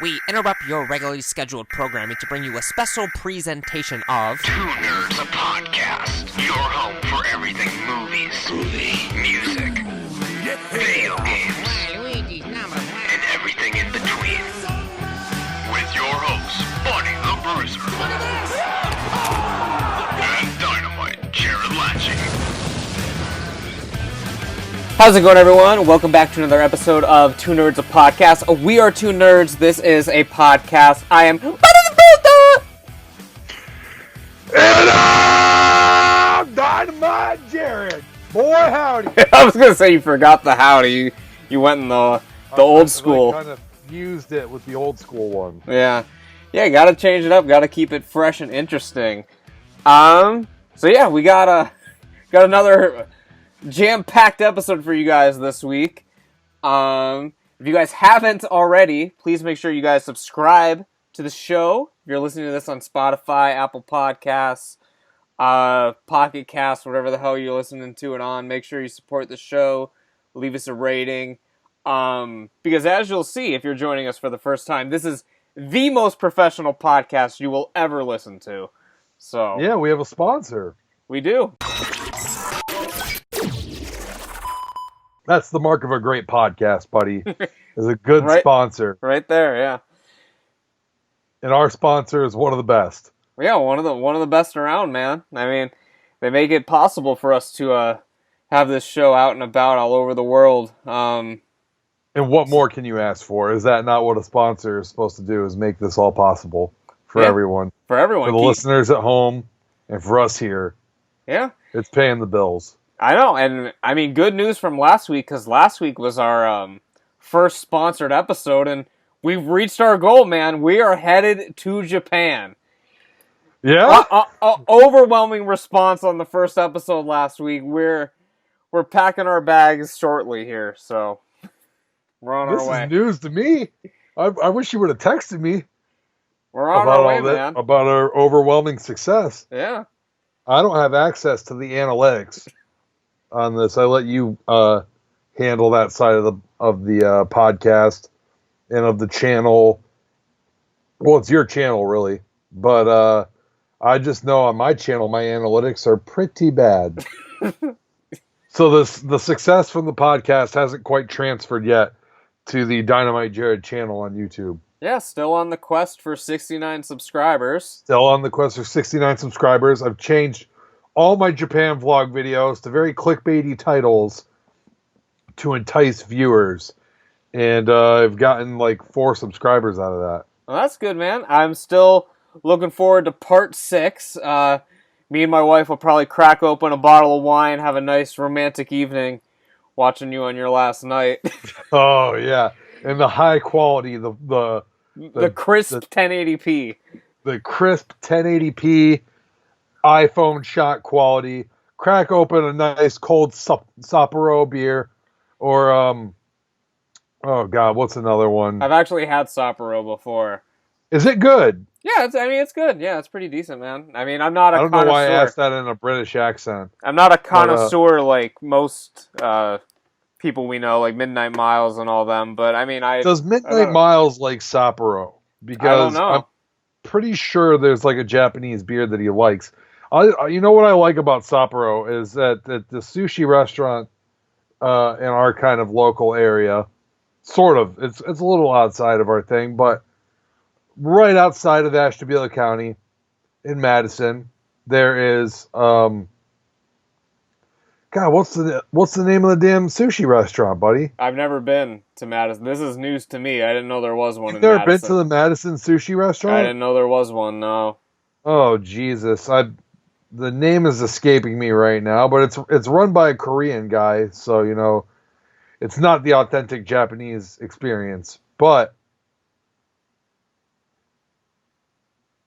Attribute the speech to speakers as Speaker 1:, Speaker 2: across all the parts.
Speaker 1: we interrupt your regularly scheduled programming to bring you a special presentation of
Speaker 2: Two Nerds, a podcast. Your home for everything movies, music, video games, and everything in between. With your hosts, Bunny the Bruiser, and Dynamite, Jarrod Latching.
Speaker 1: How's it going, everyone? Welcome back to another episode of Two Nerds, a podcast. We are two nerds. This is a podcast. I am Bunny the Bruiser!
Speaker 3: And I'm Dynamite Jarrod. Boy, howdy.
Speaker 1: I was gonna say you forgot the howdy. You went in the old school.
Speaker 3: I kind of fused it with the old school one.
Speaker 1: Yeah, gotta change it up. Gotta keep it fresh and interesting. So yeah, we got another jam-packed episode for you guys this week. If you guys haven't already, please make sure you guys subscribe to the show. If you're listening to this on Spotify, Apple Podcasts, Pocket Casts, whatever the hell you're listening to it on, make sure you support the show. Leave us a rating. Because as you'll see, if you're joining us for the first time, this is the most professional podcast you will ever listen to. So
Speaker 3: Yeah, we have a sponsor.
Speaker 1: We do.
Speaker 3: That's the mark of a great podcast, buddy. Is a good sponsor.
Speaker 1: Right there, yeah.
Speaker 3: And our sponsor is one of the best.
Speaker 1: Yeah, one of the best around, man. I mean, they make it possible for us to have this show out and about all over the world.
Speaker 3: And what more can you ask for? Is that not what a sponsor is supposed to do, is make this all possible for everyone?
Speaker 1: For everyone.
Speaker 3: For the listeners at home and for us here.
Speaker 1: Yeah.
Speaker 3: It's paying the bills.
Speaker 1: I know, and I mean, good news from last week, because last week was our first sponsored episode, and we've reached our goal, man. We are headed to Japan.
Speaker 3: Yeah?
Speaker 1: Overwhelming response on the first episode last week. We're packing our bags shortly here, so we're on our way.
Speaker 3: This is news to me. I wish you would have texted me.
Speaker 1: We're on our way, man.
Speaker 3: About our overwhelming success.
Speaker 1: Yeah.
Speaker 3: I don't have access to the analytics on this. I let you handle that side of the podcast and of the channel. Well, it's your channel, really. But I just know on my channel, my analytics are pretty bad. So the success from the podcast hasn't quite transferred yet to the Dynamite Jarrod channel on YouTube.
Speaker 1: Yeah, still on the quest for 69 subscribers.
Speaker 3: Still on the quest for 69 subscribers. I've changed all my Japan vlog videos to very clickbaity titles to entice viewers. And I've gotten like 4 subscribers out of that.
Speaker 1: Well, that's good, man. I'm still looking forward to part 6. Me and my wife will probably crack open a bottle of wine, have a nice romantic evening watching you on your last night.
Speaker 3: Oh, yeah. And the high quality, the
Speaker 1: crisp 1080p.
Speaker 3: The crisp 1080p iPhone shot quality. Crack open a nice cold Sapporo beer. Or, oh God, what's another one?
Speaker 1: I've actually had Sapporo before.
Speaker 3: Is it good?
Speaker 1: Yeah, it's good. Yeah, it's pretty decent, man. I mean, I'm not a connoisseur.
Speaker 3: I don't know why I asked that in a British accent.
Speaker 1: I'm not a connoisseur like most people we know, like Midnight Miles and all them, but I mean,
Speaker 3: Does Midnight Miles like Sapporo? Because
Speaker 1: I don't know.
Speaker 3: I'm pretty sure there's like a Japanese beer that he likes. You know what I like about Sapporo is that the sushi restaurant in our kind of local area, sort of, it's a little outside of our thing, but right outside of Ashtabula County in Madison, there is God, what's the name of the damn sushi restaurant, buddy?
Speaker 1: I've never been to Madison. This is news to me. I didn't know there was one in
Speaker 3: Madison.
Speaker 1: Madison.
Speaker 3: You've never been to the Madison sushi restaurant?
Speaker 1: I didn't know there was one, no.
Speaker 3: Oh, Jesus. The name is escaping me right now, but it's run by a Korean guy, so, you know, it's not the authentic Japanese experience. But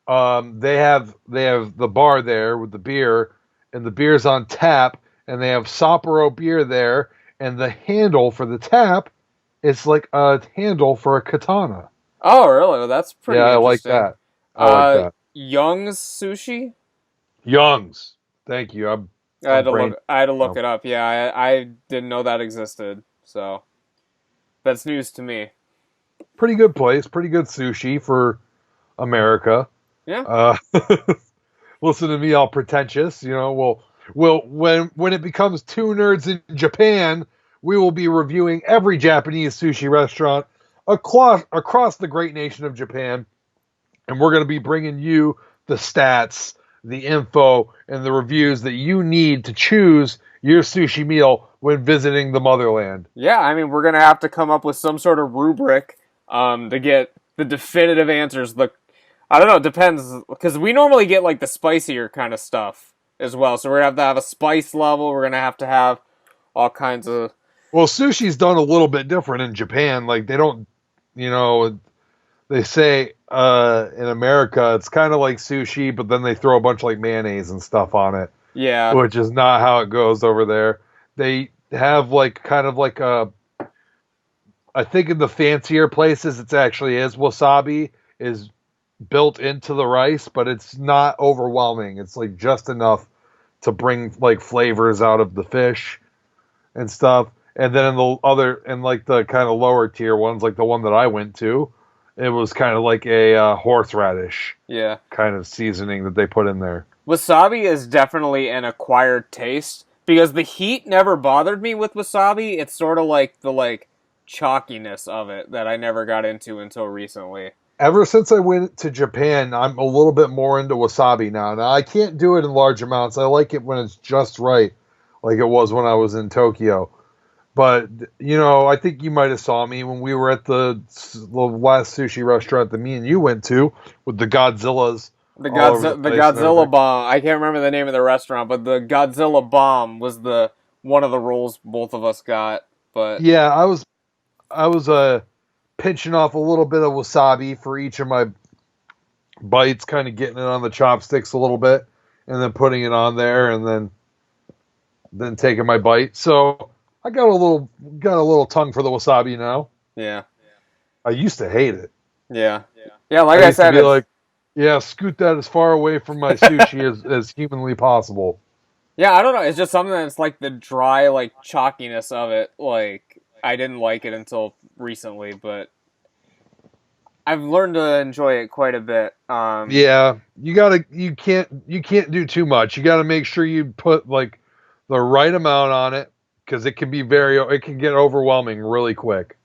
Speaker 3: they have the bar there with the beer, and the beer's on tap, and they have Sapporo beer there, and the handle for the tap is like a handle for a katana.
Speaker 1: Oh, really? Well, that's pretty interesting.
Speaker 3: I like that. I like that.
Speaker 1: Young's Sushi?
Speaker 3: Young's. Thank you.
Speaker 1: I had to look it up. Yeah, I didn't know that existed. So that's news to me.
Speaker 3: pretty good place, pretty good sushi for America.
Speaker 1: Yeah.
Speaker 3: Listen to me, all pretentious. Well, when it becomes two nerds in Japan, we will be reviewing every Japanese sushi restaurant across the great nation of Japan, and we're going to be bringing you the stats, the info, and the reviews that you need to choose your sushi meal when visiting the motherland.
Speaker 1: Yeah, I mean, we're going to have to come up with some sort of rubric to get the definitive answers. I don't know, it depends, because we normally get, like, the spicier kind of stuff as well. So we're going to have a spice level. We're going to have all kinds of...
Speaker 3: Well, sushi's done a little bit different in Japan. Like, they don't, they say in America it's kind of like sushi, but then they throw a bunch of like mayonnaise and stuff on it.
Speaker 1: Yeah.
Speaker 3: Which is not how it goes over there. They have like kind of like I think in the fancier places it actually is wasabi is built into the rice, but it's not overwhelming. It's like just enough to bring like flavors out of the fish and stuff. And then in like the kind of lower tier ones, like the one that I went to, it was kind of like a horseradish kind of seasoning that they put in there.
Speaker 1: Wasabi is definitely an acquired taste because the heat never bothered me with wasabi. It's sort of like the chalkiness of it that I never got into until recently.
Speaker 3: Ever since I went to Japan, I'm a little bit more into wasabi now. Now, I can't do it in large amounts. I like it when it's just right, like it was when I was in Tokyo. But, I think you might have saw me when we were at the last sushi restaurant that me and you went to with the Godzillas.
Speaker 1: The Godzilla bomb. I can't remember the name of the restaurant, but the Godzilla bomb was one of the rolls both of us got. But
Speaker 3: yeah, I was pinching off a little bit of wasabi for each of my bites, kind of getting it on the chopsticks a little bit, and then putting it on there, and then taking my bite. So I got a little tongue for the wasabi now.
Speaker 1: Yeah.
Speaker 3: I used to hate it.
Speaker 1: Yeah. Yeah, like I said,
Speaker 3: scoot that as far away from my sushi as humanly possible.
Speaker 1: Yeah, I don't know. It's just something that's like the dry, chalkiness of it. Like, I didn't like it until recently, but I've learned to enjoy it quite a bit.
Speaker 3: Yeah, you can't do too much. You got to make sure you put like the right amount on it because it can get overwhelming really quick.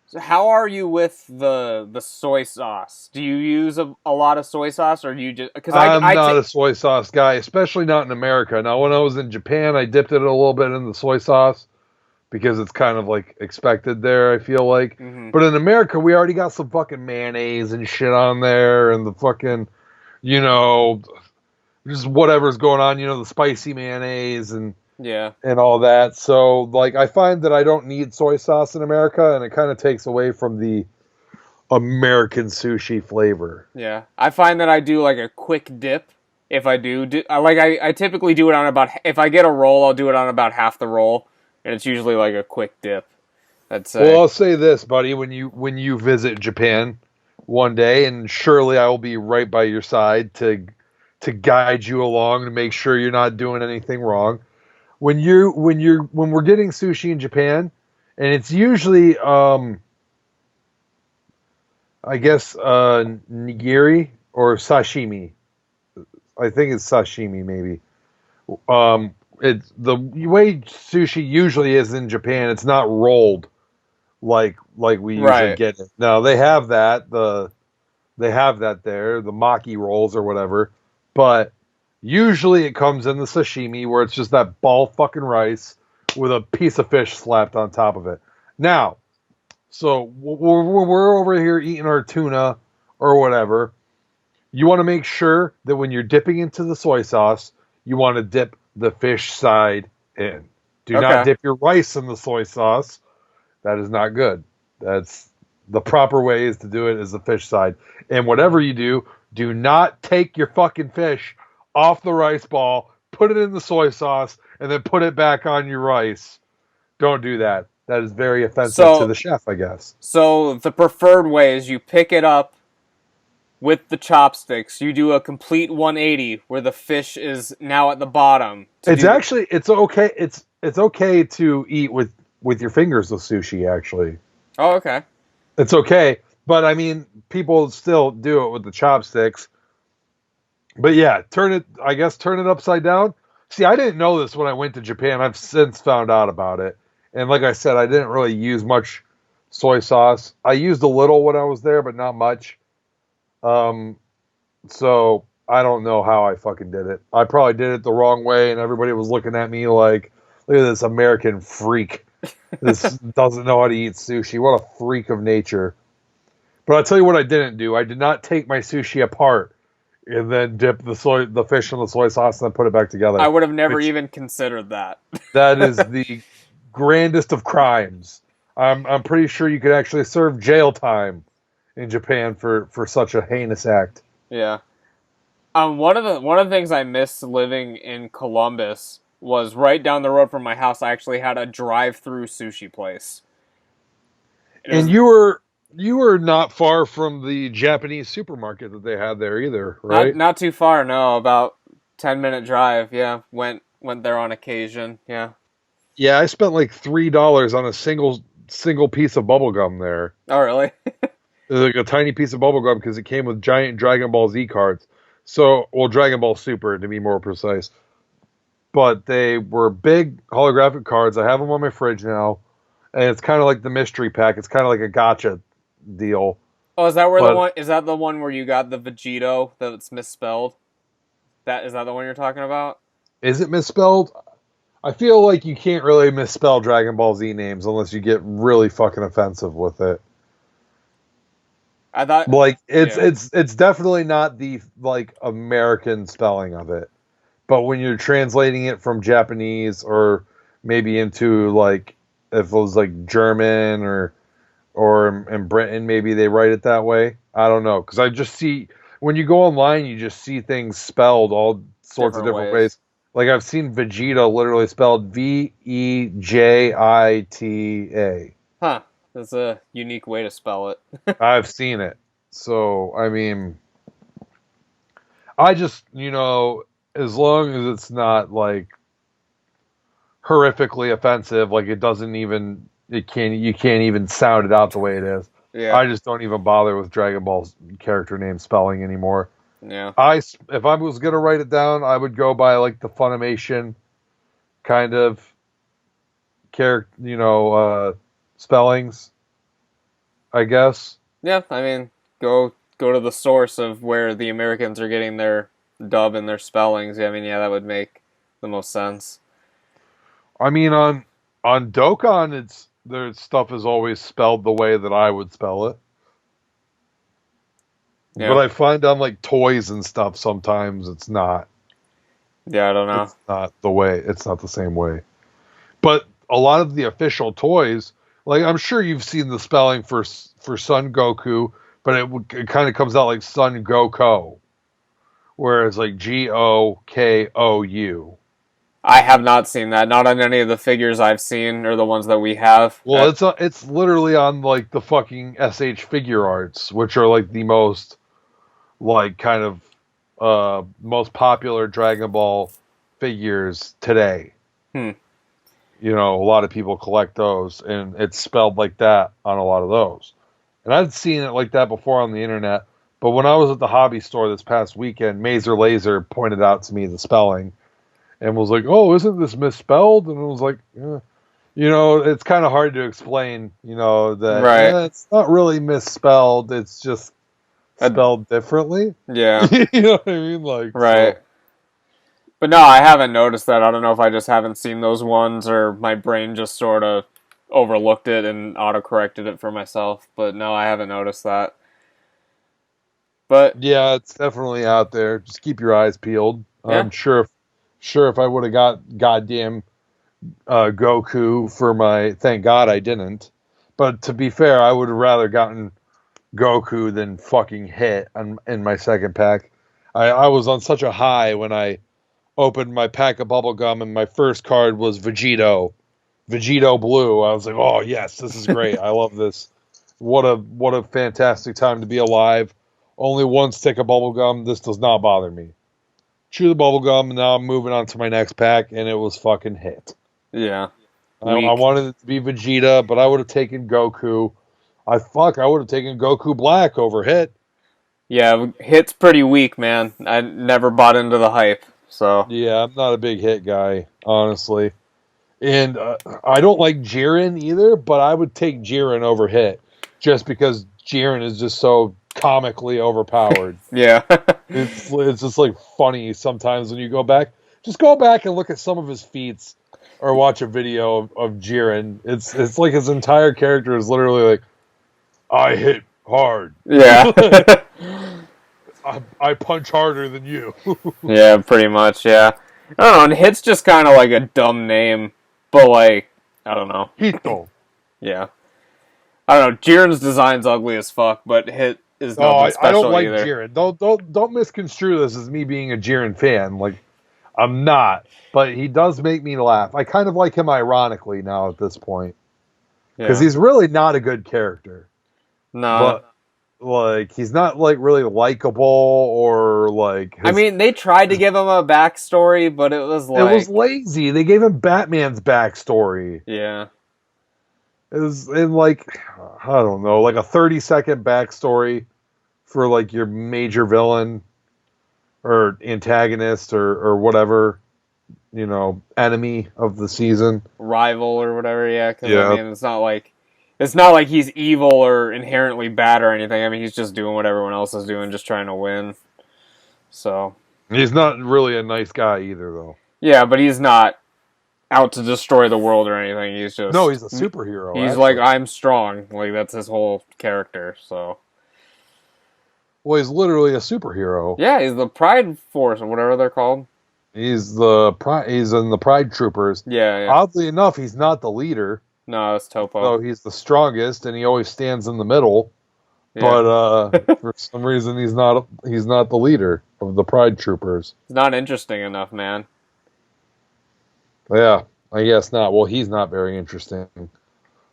Speaker 1: So how are you with the soy sauce? Do you use a lot of soy sauce, or do you just... Cause
Speaker 3: I'm not a soy sauce guy, especially not in America. Now, when I was in Japan, I dipped it a little bit in the soy sauce because it's kind of like expected there, I feel like. Mm-hmm. But in America, we already got some fucking mayonnaise and shit on there, and the fucking, just whatever's going on, the spicy mayonnaise and all that. So, I find that I don't need soy sauce in America, and it kind of takes away from the American sushi flavor.
Speaker 1: Yeah. I find that I do, a quick dip. If I I typically do it if I get a roll, I'll do it on about half the roll, and it's usually, a quick dip.
Speaker 3: Well, I'll say this, buddy, when you visit Japan one day, and surely I will be right by your side to guide you along to make sure you're not doing anything wrong. When we're getting sushi in Japan, and it's usually I guess nigiri or sashimi. I think it's sashimi maybe. It's the way sushi usually is in Japan. It's not rolled like we usually get it. Now they have that there, the maki rolls or whatever, but usually it comes in the sashimi where it's just that ball fucking rice with a piece of fish slapped on top of it. Now, so we're over here eating our tuna or whatever. You want to make sure that when you're dipping into the soy sauce, you want to dip the fish side in. Do not dip your rice in the soy sauce. That is not good. That's the proper way is to do it is the fish side. And whatever you do not take your fucking fish off the rice ball, put it in the soy sauce, and then put it back on your rice. Don't do that. That is very offensive to the chef, I guess. So
Speaker 1: the preferred way is you pick it up with the chopsticks. You do a complete 180 where the fish is now at the bottom.
Speaker 3: It's okay. It's okay to eat with your fingers with sushi, actually.
Speaker 1: Oh, okay.
Speaker 3: It's okay. But I mean, people still do it with the chopsticks. But yeah, turn it upside down. See, I didn't know this when I went to Japan. I've since found out about it. And like I said, I didn't really use much soy sauce. I used a little when I was there, but not much. Um, so I don't know how I fucking did it. I probably did it the wrong way, and everybody was looking at me like, look at this American freak. This doesn't know how to eat sushi. What a freak of nature. But I'll tell you what I didn't do. I did not take my sushi apart and then dip the fish in the soy sauce and then put it back together.
Speaker 1: I would have never even considered that.
Speaker 3: That is the grandest of crimes. I'm pretty sure you could actually serve jail time in Japan for such a heinous act.
Speaker 1: Yeah. One of the things I missed living in Columbus was right down the road from my house. I actually had a drive-through sushi place.
Speaker 3: And you were not far from the Japanese supermarket that they had there either, right?
Speaker 1: Not too far, no. About 10-minute drive. Yeah, went there on occasion. Yeah.
Speaker 3: Yeah, I spent like $3 on a single piece of bubble gum there.
Speaker 1: Oh, really?
Speaker 3: It was like a tiny piece of bubble gum because it came with giant Dragon Ball Z cards. So, well, Dragon Ball Super to be more precise. But they were big holographic cards. I have them on my fridge now, and it's kind of like the mystery pack. It's kind of like a gotcha deal.
Speaker 1: Oh, is that where the one? Is that the one where you got the Vegito that's misspelled? Is that the one you're talking about?
Speaker 3: Is it misspelled? I feel like you can't really misspell Dragon Ball Z names unless you get really fucking offensive with it.
Speaker 1: I thought
Speaker 3: like it's definitely not the like American spelling of it. But when you're translating it from Japanese or maybe into like if it was like German or in Britain, maybe they write it that way. I don't know, because I just see when you go online, you just see things spelled all sorts of different ways. Like I've seen Vegeta literally spelled Vejita.
Speaker 1: Huh. That's a unique way to spell it.
Speaker 3: I've seen it. So, I mean, I just, as long as it's not like horrifically offensive, like you can't even sound it out the way it is.
Speaker 1: Yeah.
Speaker 3: I just don't even bother with Dragon Ball's character name spelling anymore.
Speaker 1: Yeah.
Speaker 3: If I was going to write it down, I would go by like the Funimation kind of character, spellings, I guess.
Speaker 1: Yeah, I mean, go to the source of where the Americans are getting their dub and their spellings. I mean, yeah, that would make the most sense.
Speaker 3: I mean, on Dokkan, their stuff is always spelled the way that I would spell it. Yeah. But I find on like toys and stuff sometimes it's not.
Speaker 1: Yeah, I don't know.
Speaker 3: It's not the way. It's not the same way. But a lot of the official toys, like I'm sure you've seen the spelling for Son Goku, but it kind of comes out like Son Goku, whereas like Gokou.
Speaker 1: I have not seen that. Not on any of the figures I've seen or the ones that we have.
Speaker 3: Well, it's literally on like the fucking SH Figure Arts, which are like the most like kind of most popular Dragon Ball figures today. A lot of people collect those, and it's spelled like that on a lot of those. And I've seen it like that before on the internet, but when I was at the hobby store this past weekend, Mazer Laser pointed out to me the spelling and was like, "Oh, isn't this misspelled?" And I was like, it's kind of hard to explain, that
Speaker 1: right.
Speaker 3: It's not really misspelled, it's just spelled differently.
Speaker 1: Yeah.
Speaker 3: You know what I mean? Like,
Speaker 1: right. So. But no, I haven't noticed that. I don't know if I just haven't seen those ones or my brain just sort of overlooked it and autocorrected it for myself. But no, I haven't noticed that. But
Speaker 3: yeah, it's definitely out there. Just keep your eyes peeled.
Speaker 1: Yeah.
Speaker 3: I'm sure if I would have got goddamn Goku for my... Thank God I didn't. But to be fair, I would have rather gotten Goku than fucking Hit in my second pack. I was on such a high when I opened my pack of bubblegum and my first card was Vegito Blue. I was like, oh yes, this is great. I love this. What a fantastic time to be alive. Only one stick of bubblegum. This does not bother me. Chew the bubblegum, and now I'm moving on to my next pack, and it was fucking Hit.
Speaker 1: Yeah.
Speaker 3: I wanted it to be Vegeta, but I would have taken Goku. I would have taken Goku Black over Hit.
Speaker 1: Yeah, Hit's pretty weak, man. I never bought into the hype, so.
Speaker 3: Yeah, I'm not a big Hit guy, honestly. And I don't like Jiren either, but I would take Jiren over Hit just because Jiren is just so comically overpowered.
Speaker 1: Yeah.
Speaker 3: It's just like funny sometimes when you go back. Just go back and look at some of his feats or watch a video of Jiren. It's like his entire character is literally like, I hit hard.
Speaker 1: Yeah.
Speaker 3: I punch harder than you.
Speaker 1: Yeah, pretty much, yeah. I don't know, and Hit's just kind of like a dumb name, but like, I don't know.
Speaker 3: Hito.
Speaker 1: Yeah. I don't know, Jiren's design's ugly as fuck, but Hit is nothing special
Speaker 3: I don't like
Speaker 1: either.
Speaker 3: Jiren. Don't misconstrue this as me being a Jiren fan. Like, I'm not. But he does make me laugh. I kind of like him ironically now at this point. Because he's really not a good character.
Speaker 1: No.
Speaker 3: But, like, he's not, like, really likable or, like...
Speaker 1: I mean, they tried to give him a backstory, but it was like...
Speaker 3: It was lazy. They gave him Batman's backstory.
Speaker 1: Yeah.
Speaker 3: It was in, like, I don't know, like a 30-second backstory for, like, your major villain or antagonist or whatever, you know, enemy of the season.
Speaker 1: Rival or whatever, yeah. Cause,
Speaker 3: Yeah.
Speaker 1: I mean, it's not like he's evil or inherently bad or anything. I mean, he's just doing what everyone else is doing, just trying to win. So...
Speaker 3: He's not really a nice guy either, though.
Speaker 1: Yeah, but he's not out to destroy the world or anything. He's just...
Speaker 3: No, he's a superhero.
Speaker 1: He's
Speaker 3: actually.
Speaker 1: like, I'm strong. Like, that's his whole character, so...
Speaker 3: Well, he's literally a superhero.
Speaker 1: Yeah, he's the Pride Force, or whatever they're called.
Speaker 3: He's in the Pride Troopers.
Speaker 1: Yeah.
Speaker 3: Oddly enough, he's not the leader.
Speaker 1: No, it's Topo.
Speaker 3: Though he's the strongest, and he always stands in the middle.
Speaker 1: Yeah.
Speaker 3: But for some reason, he's not the leader of the Pride Troopers.
Speaker 1: It's not interesting enough, man.
Speaker 3: Yeah, I guess not. Well, he's not very interesting.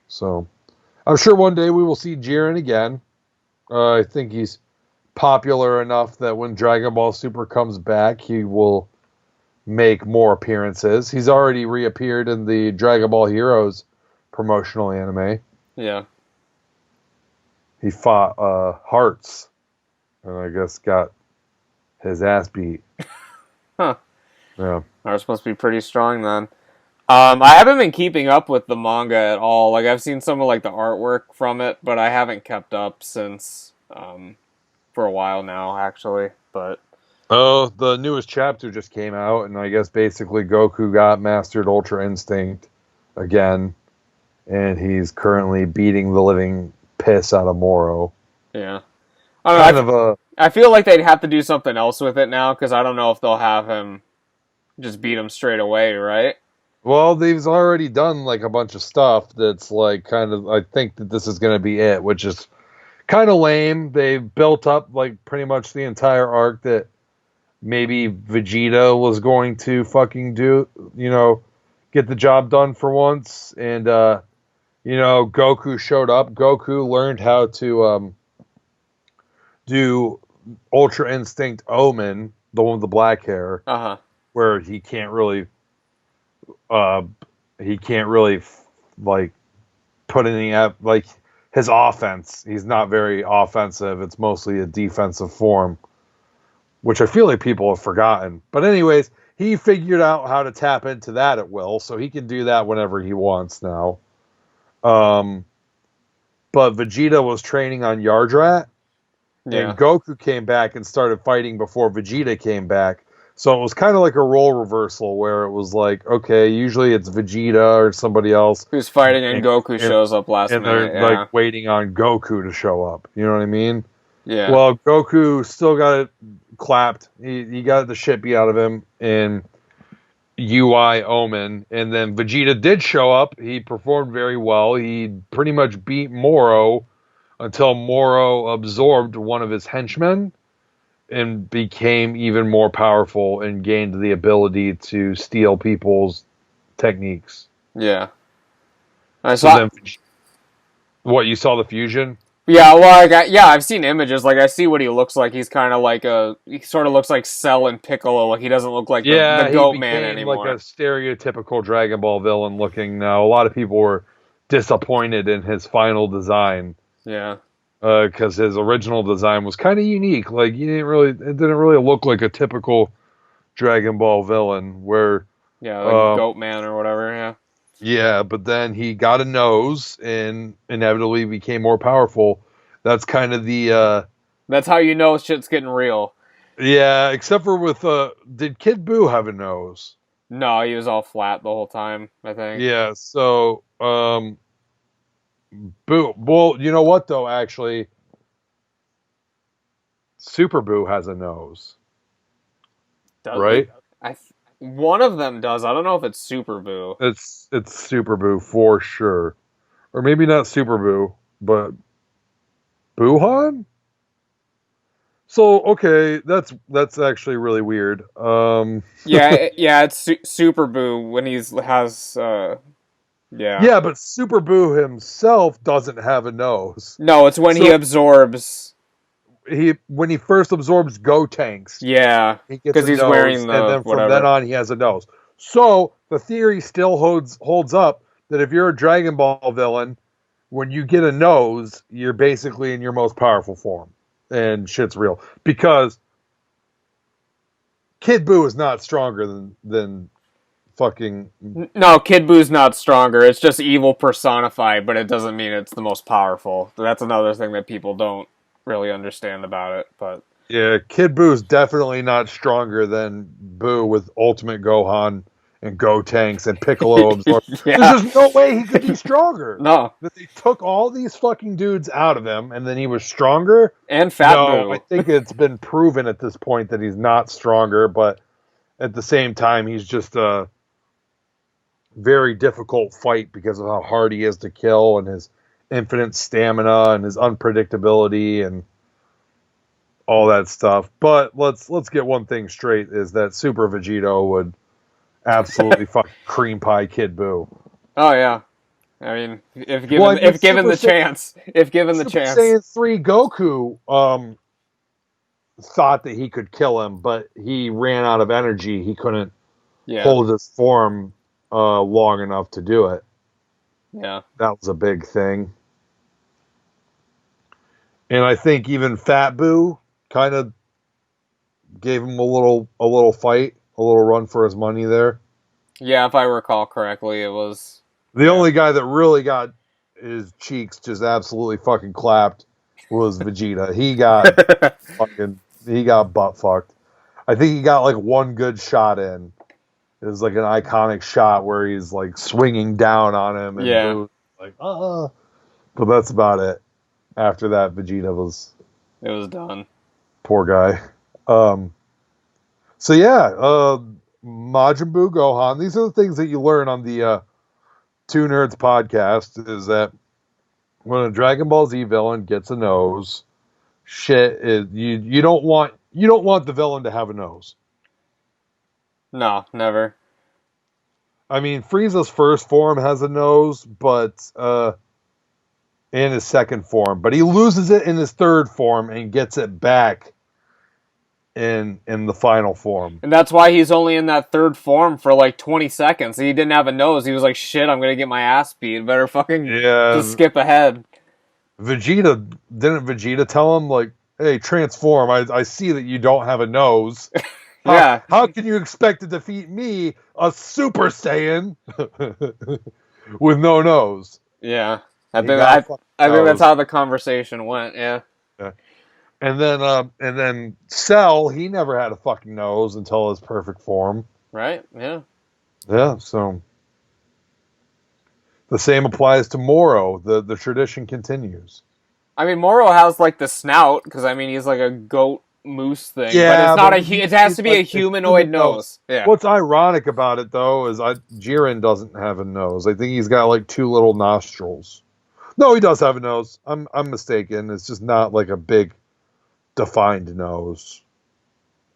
Speaker 3: So, I'm sure one day we will see Jiren again. I think he's popular enough that when Dragon Ball Super comes back, he will make more appearances. He's already reappeared in the Dragon Ball Heroes promotional anime.
Speaker 1: Yeah.
Speaker 3: He fought Hearts, and I guess got his ass beat.
Speaker 1: Huh.
Speaker 3: Yeah.
Speaker 1: Are supposed to be pretty strong then. I haven't been keeping up with the manga at all. Like, I've seen some of like the artwork from it, but I haven't kept up since for a while now, actually. But
Speaker 3: oh, the newest chapter just came out, and I guess basically Goku got mastered Ultra Instinct again, and he's currently beating the living piss out of Moro.
Speaker 1: yeah, I don't know. I feel like they'd have to do something else with it now because I don't know if they'll have him just beat him straight away, right?
Speaker 3: Well, they've already done like a bunch of stuff that's like kind of. I think that this is going to be it, which is kind of lame. They built up like pretty much the entire arc that maybe Vegeta was going to fucking do, you know, get the job done for once. And, you know, Goku showed up. Goku learned how to do Ultra Instinct Omen, the one with the black hair, where he can't really like put any like his offense. He's not very offensive. It's mostly a defensive form, which I feel like people have forgotten. But anyways, he figured out how to tap into that at will, so he can do that whenever he wants now. But Vegeta was training on Yardrat, and Goku came back and started fighting before Vegeta came back. So it was kind of like a role reversal where it was like, okay, usually it's Vegeta or somebody else
Speaker 1: who's fighting, and Goku shows up last minute.
Speaker 3: And they're like waiting on Goku to show up. You know what I mean?
Speaker 1: Yeah.
Speaker 3: Well, Goku still got it clapped. He got the shit beat out of him in UI Omen. And then Vegeta did show up. He performed very well. He pretty much beat Moro until Moro absorbed one of his henchmen and became even more powerful and gained the ability to steal people's techniques.
Speaker 1: Yeah.
Speaker 3: What, you saw the fusion?
Speaker 1: Yeah, well, I've seen images. Like, I see what he looks like. He's kind of like he sort of looks like Cell and Piccolo. Like, he doesn't look like the Goat Man anymore.
Speaker 3: Like a stereotypical Dragon Ball villain looking now. A lot of people were disappointed in his final design.
Speaker 1: Yeah.
Speaker 3: Because his original design was kind of unique. Like it didn't really look like a typical Dragon Ball villain. Where,
Speaker 1: Yeah, like Goat Man or whatever, yeah.
Speaker 3: yeah, but then he got a nose and inevitably became more powerful. That's kind of the
Speaker 1: That's how you know shit's getting real.
Speaker 3: yeah. Except for with did Kid Buu have a nose?
Speaker 1: No, he was all flat the whole time, I think.
Speaker 3: Yeah. So Boo. Well, you know what though? Actually, Super Boo has a nose, right?
Speaker 1: One of them does. I don't know if it's Super Boo.
Speaker 3: It's Super Boo for sure, or maybe not Super Boo, but Boohan. So okay, that's actually really weird.
Speaker 1: Yeah, it's Super Boo when yeah.
Speaker 3: Yeah, but Super Boo himself doesn't have a nose.
Speaker 1: No, it's when he
Speaker 3: So
Speaker 1: absorbs.
Speaker 3: when he first absorbs Go Tanks,
Speaker 1: Yeah,
Speaker 3: he gets
Speaker 1: because
Speaker 3: a
Speaker 1: he's wearing
Speaker 3: nose,
Speaker 1: the
Speaker 3: and then from then
Speaker 1: whatever.
Speaker 3: on he has a nose. So the theory still holds up that if you're a Dragon Ball villain, when you get a nose, you're basically in your most powerful form, and shit's real because Kid Buu is not stronger than fucking.
Speaker 1: No, Kid Boo's not stronger. It's just evil personified, but it doesn't mean it's the most powerful. That's another thing that people don't really understand about it. But
Speaker 3: Yeah, Kid Buu is definitely not stronger than Buu with Ultimate Gohan and Go Tanks and Piccolo Absorb.
Speaker 1: yeah,
Speaker 3: There's just no way he could be stronger.
Speaker 1: no,
Speaker 3: That they took all these fucking dudes out of him and then he was stronger.
Speaker 1: and Fat
Speaker 3: No, I
Speaker 1: Boo.
Speaker 3: think it's been proven at this point that he's not stronger, but at the same time, he's just a very difficult fight because of how hard he is to kill and his infinite stamina and his unpredictability and all that stuff. But let's get one thing straight: is that Super Vegito would absolutely fucking cream pie Kid Buu.
Speaker 1: Oh yeah, I mean, if given
Speaker 3: Well, I mean,
Speaker 1: if given
Speaker 3: Super
Speaker 1: the chance, if given the
Speaker 3: Super
Speaker 1: chance,
Speaker 3: Saiyan 3 Goku thought that he could kill him, but he ran out of energy. He couldn't
Speaker 1: yeah,
Speaker 3: hold his form long enough to do it.
Speaker 1: yeah,
Speaker 3: That was a big thing. And I think even Fat Boo kind of gave him a little fight, a little run for his money there.
Speaker 1: yeah. If I recall correctly, it was
Speaker 3: The
Speaker 1: yeah.
Speaker 3: only guy that really got his cheeks just absolutely fucking clapped was Vegeta. He got butt fucked. I think he got like one good shot in. It was like an iconic shot where he's like swinging down on him and
Speaker 1: Yeah.
Speaker 3: Boo's like, but that's about it. After that, Vegeta was
Speaker 1: It was done.
Speaker 3: poor guy. So yeah, Majin Buu Gohan. These are the things that you learn on the Two Nerds podcast. Is that when a Dragon Ball Z villain gets a nose, shit is you don't want the villain to have a nose.
Speaker 1: No, never.
Speaker 3: I mean, Frieza's first form has a nose, but in his second form, but he loses it in his third form and gets it back in the final form.
Speaker 1: And that's why he's only in that third form for like 20 seconds. He didn't have a nose. He was like, shit, I'm going to get my ass beat. Better fucking just skip ahead.
Speaker 3: Didn't Vegeta tell him, like, hey, transform. I see that you don't have a nose.
Speaker 1: Yeah.
Speaker 3: How can you expect to defeat me, a Super Saiyan, with no nose?
Speaker 1: Yeah. I think
Speaker 3: got
Speaker 1: that's how the conversation went, yeah.
Speaker 3: And then Cell, he never had a fucking nose until his perfect form.
Speaker 1: Right? Yeah.
Speaker 3: Yeah, so the same applies to Moro. The tradition continues.
Speaker 1: I mean, Moro has like the snout because I mean he's like a goat moose thing,
Speaker 3: Yeah,
Speaker 1: but it's not it has to be a humanoid nose. Yeah.
Speaker 3: What's ironic about it though is Jiren doesn't have a nose. I think he's got like two little nostrils. No, he does have a nose. I'm mistaken. It's just not like a big defined nose.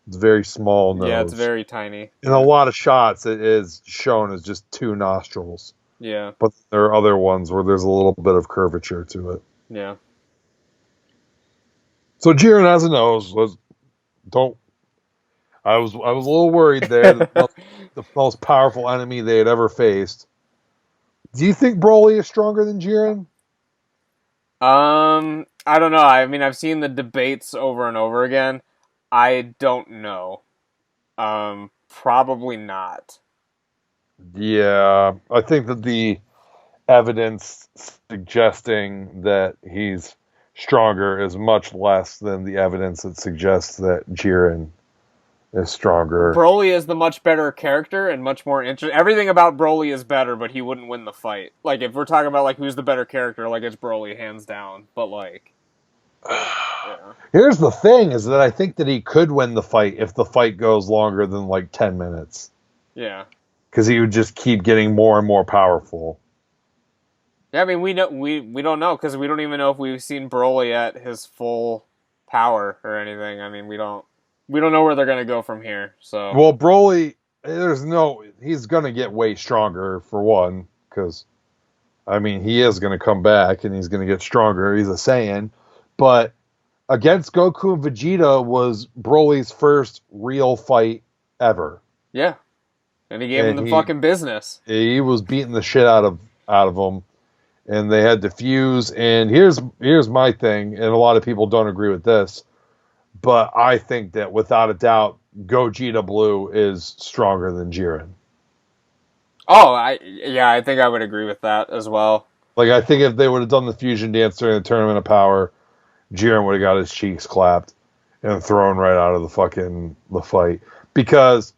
Speaker 3: It's a very small nose.
Speaker 1: Yeah, it's very tiny.
Speaker 3: In a lot of shots, it is shown as just two nostrils.
Speaker 1: Yeah.
Speaker 3: But there are other ones where there's a little bit of curvature to it.
Speaker 1: Yeah.
Speaker 3: So Jiren has a nose. I was a little worried there. The most powerful enemy they had ever faced. Do you think Broly is stronger than Jiren?
Speaker 1: I don't know. I mean, I've seen the debates over and over again. I don't know. Probably not.
Speaker 3: Yeah, I think that the evidence suggesting that he's stronger is much less than the evidence that suggests that Jiren is stronger.
Speaker 1: Broly is the much better character and much more interesting. Everything about Broly is better, but he wouldn't win the fight. Like, if we're talking about, like, who's the better character, like, it's Broly, hands down. But, like, yeah.
Speaker 3: Here's the thing, is that I think that he could win the fight if the fight goes longer than, like, 10 minutes.
Speaker 1: Yeah.
Speaker 3: Because he would just keep getting more and more powerful.
Speaker 1: Yeah, I mean, we don't know, because we don't even know if we've seen Broly at his full power or anything. I mean, we don't know where they're going to go from here, so...
Speaker 3: Well, Broly, he's going to get way stronger, for one, because, I mean, he is going to come back, and he's going to get stronger. He's a Saiyan. But against Goku and Vegeta was Broly's first real fight ever.
Speaker 1: Yeah. And he gave him the fucking business.
Speaker 3: He was beating the shit out of him, and they had to fuse. And here's my thing, and a lot of people don't agree with this, but I think that without a doubt, Gogeta Blue is stronger than Jiren.
Speaker 1: Oh, I think I would agree with that as well.
Speaker 3: Like, I think if they would have done the fusion dance during the Tournament of Power, Jiren would have got his cheeks clapped and thrown right out of the fight. Because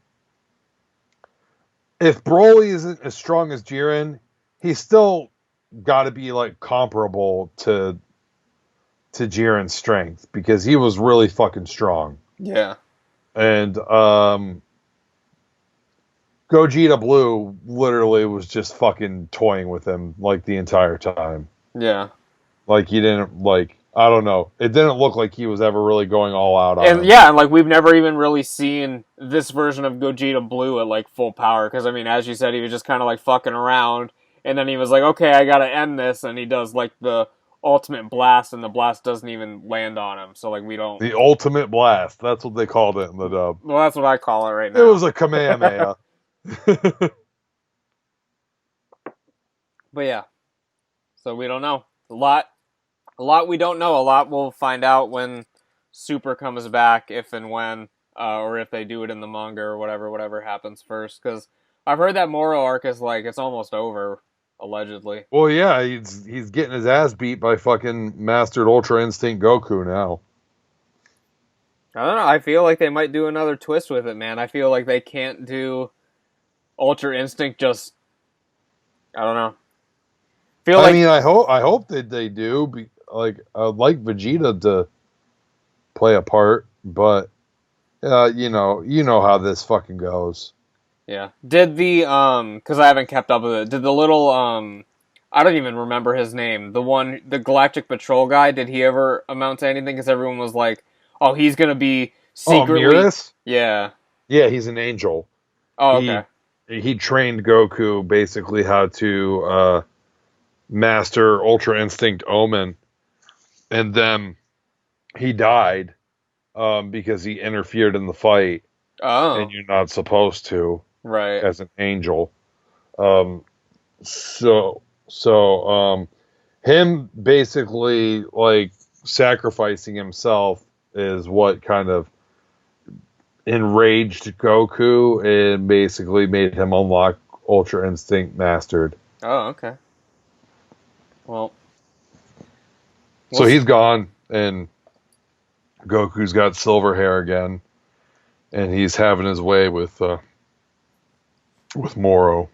Speaker 3: if Broly isn't as strong as Jiren, he's still got to be, like, comparable to Jiren's strength, because he was really fucking strong.
Speaker 1: Yeah.
Speaker 3: And Gogeta Blue literally was just fucking toying with him, like, the entire time.
Speaker 1: Yeah.
Speaker 3: Like, he didn't, like, I don't know. It didn't look like he was ever really going all out on him.
Speaker 1: Yeah, and, like, we've never even really seen this version of Gogeta Blue at, like, full power, because, I mean, as you said, he was just kind of, like, fucking around, and then he was like, okay, I gotta end this, and he does, like, the ultimate blast, and the blast doesn't even land on him, so, like, we don't...
Speaker 3: The ultimate blast. That's what they called it in the dub.
Speaker 1: Well, that's what I call it right now.
Speaker 3: It was a Kamehameha.
Speaker 1: But yeah. So we don't know. A lot we don't know. A lot we'll find out when Super comes back, if and when, or if they do it in the manga or whatever happens first, because I've heard that Moro arc is, like, it's almost over, allegedly.
Speaker 3: Well, yeah, he's getting his ass beat by fucking Mastered Ultra Instinct Goku now.
Speaker 1: I don't know. I feel like they might do another twist with it, man. I feel like they can't do Ultra Instinct just... I don't know.
Speaker 3: I mean, I hope that they do. Like, I'd like Vegeta to play a part, but you know how this fucking goes.
Speaker 1: Yeah. Did the because I haven't kept up with it. Did the little I don't even remember his name. The Galactic Patrol guy. Did he ever amount to anything? Because everyone was like, "Oh, he's gonna be secretly."
Speaker 3: Oh, Mirus?
Speaker 1: Yeah.
Speaker 3: Yeah, he's an angel.
Speaker 1: Oh, okay.
Speaker 3: He trained Goku basically how to master Ultra Instinct Omen, and then he died because he interfered in the fight.
Speaker 1: Oh.
Speaker 3: And you're not supposed to,
Speaker 1: right?
Speaker 3: As an angel. Him basically, like, sacrificing himself is what kind of enraged Goku and basically made him unlock Ultra Instinct Mastered.
Speaker 1: Oh, okay. Well,
Speaker 3: so he's gone, and Goku's got silver hair again, and he's having his way with Moro.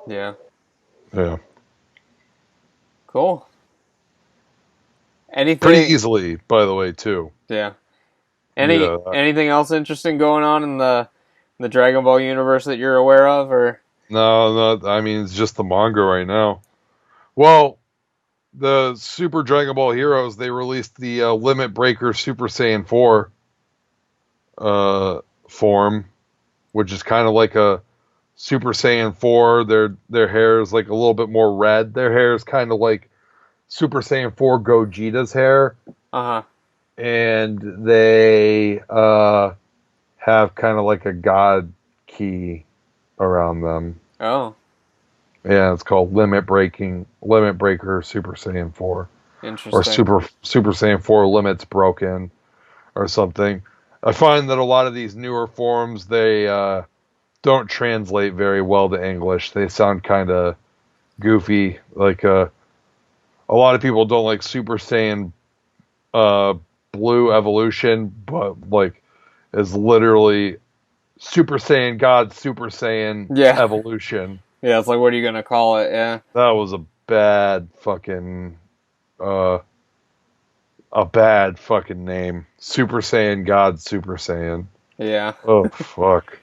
Speaker 1: Yeah.
Speaker 3: Yeah.
Speaker 1: Cool. Anything?
Speaker 3: Pretty easily, by the way, too.
Speaker 1: Yeah. Anything else interesting going on in the Dragon Ball universe that you're aware of, or?
Speaker 3: No. I mean, it's just the manga right now. Well, the Super Dragon Ball Heroes, they released the Limit Breaker Super Saiyan 4 form, which is kind of like a Super Saiyan 4. Their hair is like a little bit more red. Their hair is kind of like Super Saiyan 4 Gogeta's hair.
Speaker 1: Uh-huh.
Speaker 3: And they have kind of like a god key around them.
Speaker 1: Oh.
Speaker 3: Yeah, it's called Limit Breaker Super Saiyan 4.
Speaker 1: Interesting.
Speaker 3: Super Saiyan 4 limits broken or something. I find that a lot of these newer forms, they don't translate very well to English. They sound kind of goofy. Like a lot of people don't like Super Saiyan Blue Evolution, but like is literally Super Saiyan God, Super Saiyan Evolution.
Speaker 1: Yeah, it's like, what are you gonna call it? Yeah,
Speaker 3: that was a bad fucking name. Super Saiyan God, Super Saiyan.
Speaker 1: Yeah.
Speaker 3: Oh fuck.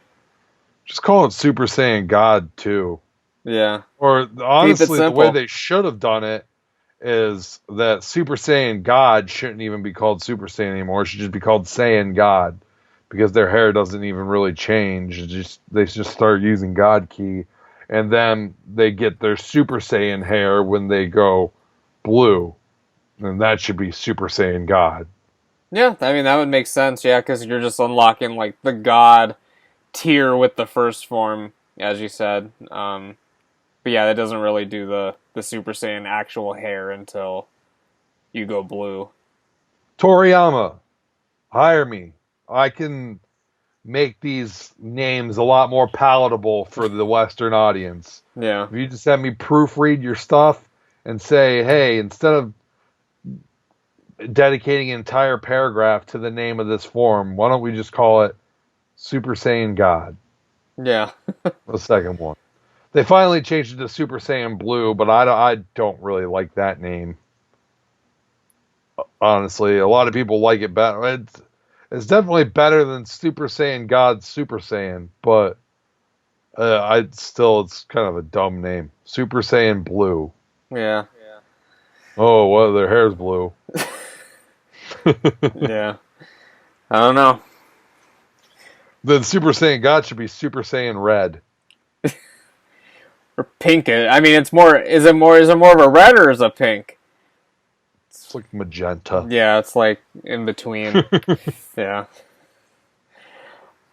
Speaker 3: Just call it Super Saiyan God 2.
Speaker 1: Yeah.
Speaker 3: Or honestly, the way they should have done it is that Super Saiyan God shouldn't even be called Super Saiyan anymore. It should just be called Saiyan God, because their hair doesn't even really change. They just start using God Ki, and then they get their Super Saiyan hair when they go blue, and that should be Super Saiyan God.
Speaker 1: Yeah, I mean that would make sense. Yeah, because you're just unlocking like the God tier with the first form, as you said. But yeah, that doesn't really do the Super Saiyan actual hair until you go blue.
Speaker 3: Toriyama, hire me. I can make these names a lot more palatable for the Western audience.
Speaker 1: Yeah.
Speaker 3: If you just have me proofread your stuff and say, hey, instead of dedicating an entire paragraph to the name of this form, why don't we just call it Super Saiyan God?
Speaker 1: Yeah.
Speaker 3: The second one. They finally changed it to Super Saiyan Blue, but I don't really like that name. Honestly, a lot of people like it better. It's definitely better than Super Saiyan God, Super Saiyan, but it's kind of a dumb name. Super Saiyan Blue.
Speaker 1: Yeah.
Speaker 3: Oh, well, their hair's blue.
Speaker 1: Yeah. I don't know.
Speaker 3: The Super Saiyan God should be Super Saiyan Red.
Speaker 1: Or pink. I mean, it's more. Is it more of a red or is it pink?
Speaker 3: It's like magenta.
Speaker 1: Yeah, it's like in between. Yeah.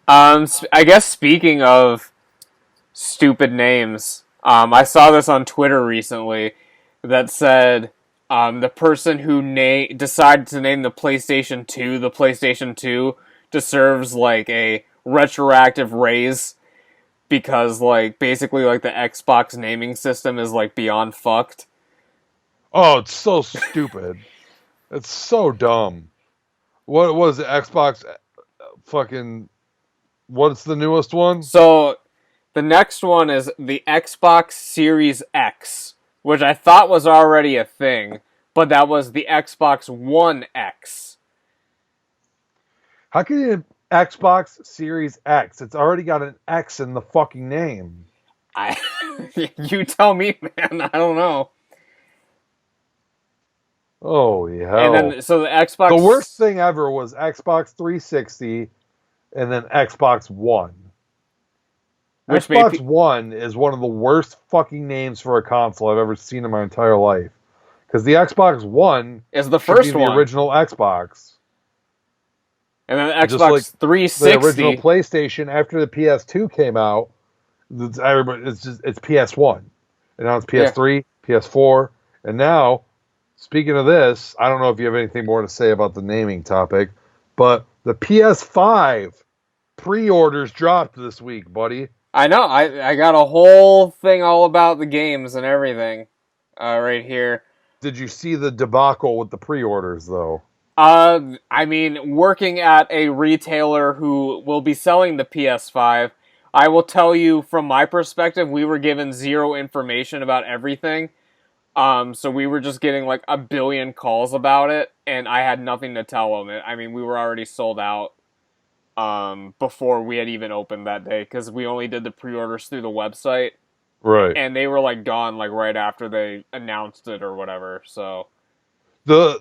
Speaker 1: I guess speaking of stupid names, I saw this on Twitter recently that said the person who decided to name the PlayStation 2 deserves like a retroactive raise, because like basically like the Xbox naming system is like beyond fucked.
Speaker 3: Oh, it's so stupid. It's so dumb. What was it? Xbox fucking... What's the newest one?
Speaker 1: So the next one is the Xbox Series X, which I thought was already a thing, but that was the Xbox One X.
Speaker 3: How can you Xbox Series X? It's already got an X in the fucking name.
Speaker 1: You tell me, man. I don't know.
Speaker 3: Oh, yeah.
Speaker 1: And then, so the Xbox...
Speaker 3: The worst thing ever was Xbox 360 and then Xbox One. Xbox One is one of the worst fucking names for a console I've ever seen in my entire life. Because the Xbox One
Speaker 1: is the first one.
Speaker 3: The original Xbox.
Speaker 1: And then Xbox like 360.
Speaker 3: The original PlayStation, after the PS2 came out, it's PS1. And now it's PS3, PS4, and now, speaking of this, I don't know if you have anything more to say about the naming topic, but the PS5 pre-orders dropped this week, buddy.
Speaker 1: I know. I got a whole thing all about the games and everything right here.
Speaker 3: Did you see the debacle with the pre-orders, though?
Speaker 1: I mean, working at a retailer who will be selling the PS5, I will tell you from my perspective, we were given zero information about everything. So we were just getting like a billion calls about it, and I had nothing to tell them. I mean, we were already sold out before we had even opened that day, because we only did the pre-orders through the website.
Speaker 3: Right.
Speaker 1: And they were like gone like right after they announced it or whatever, so...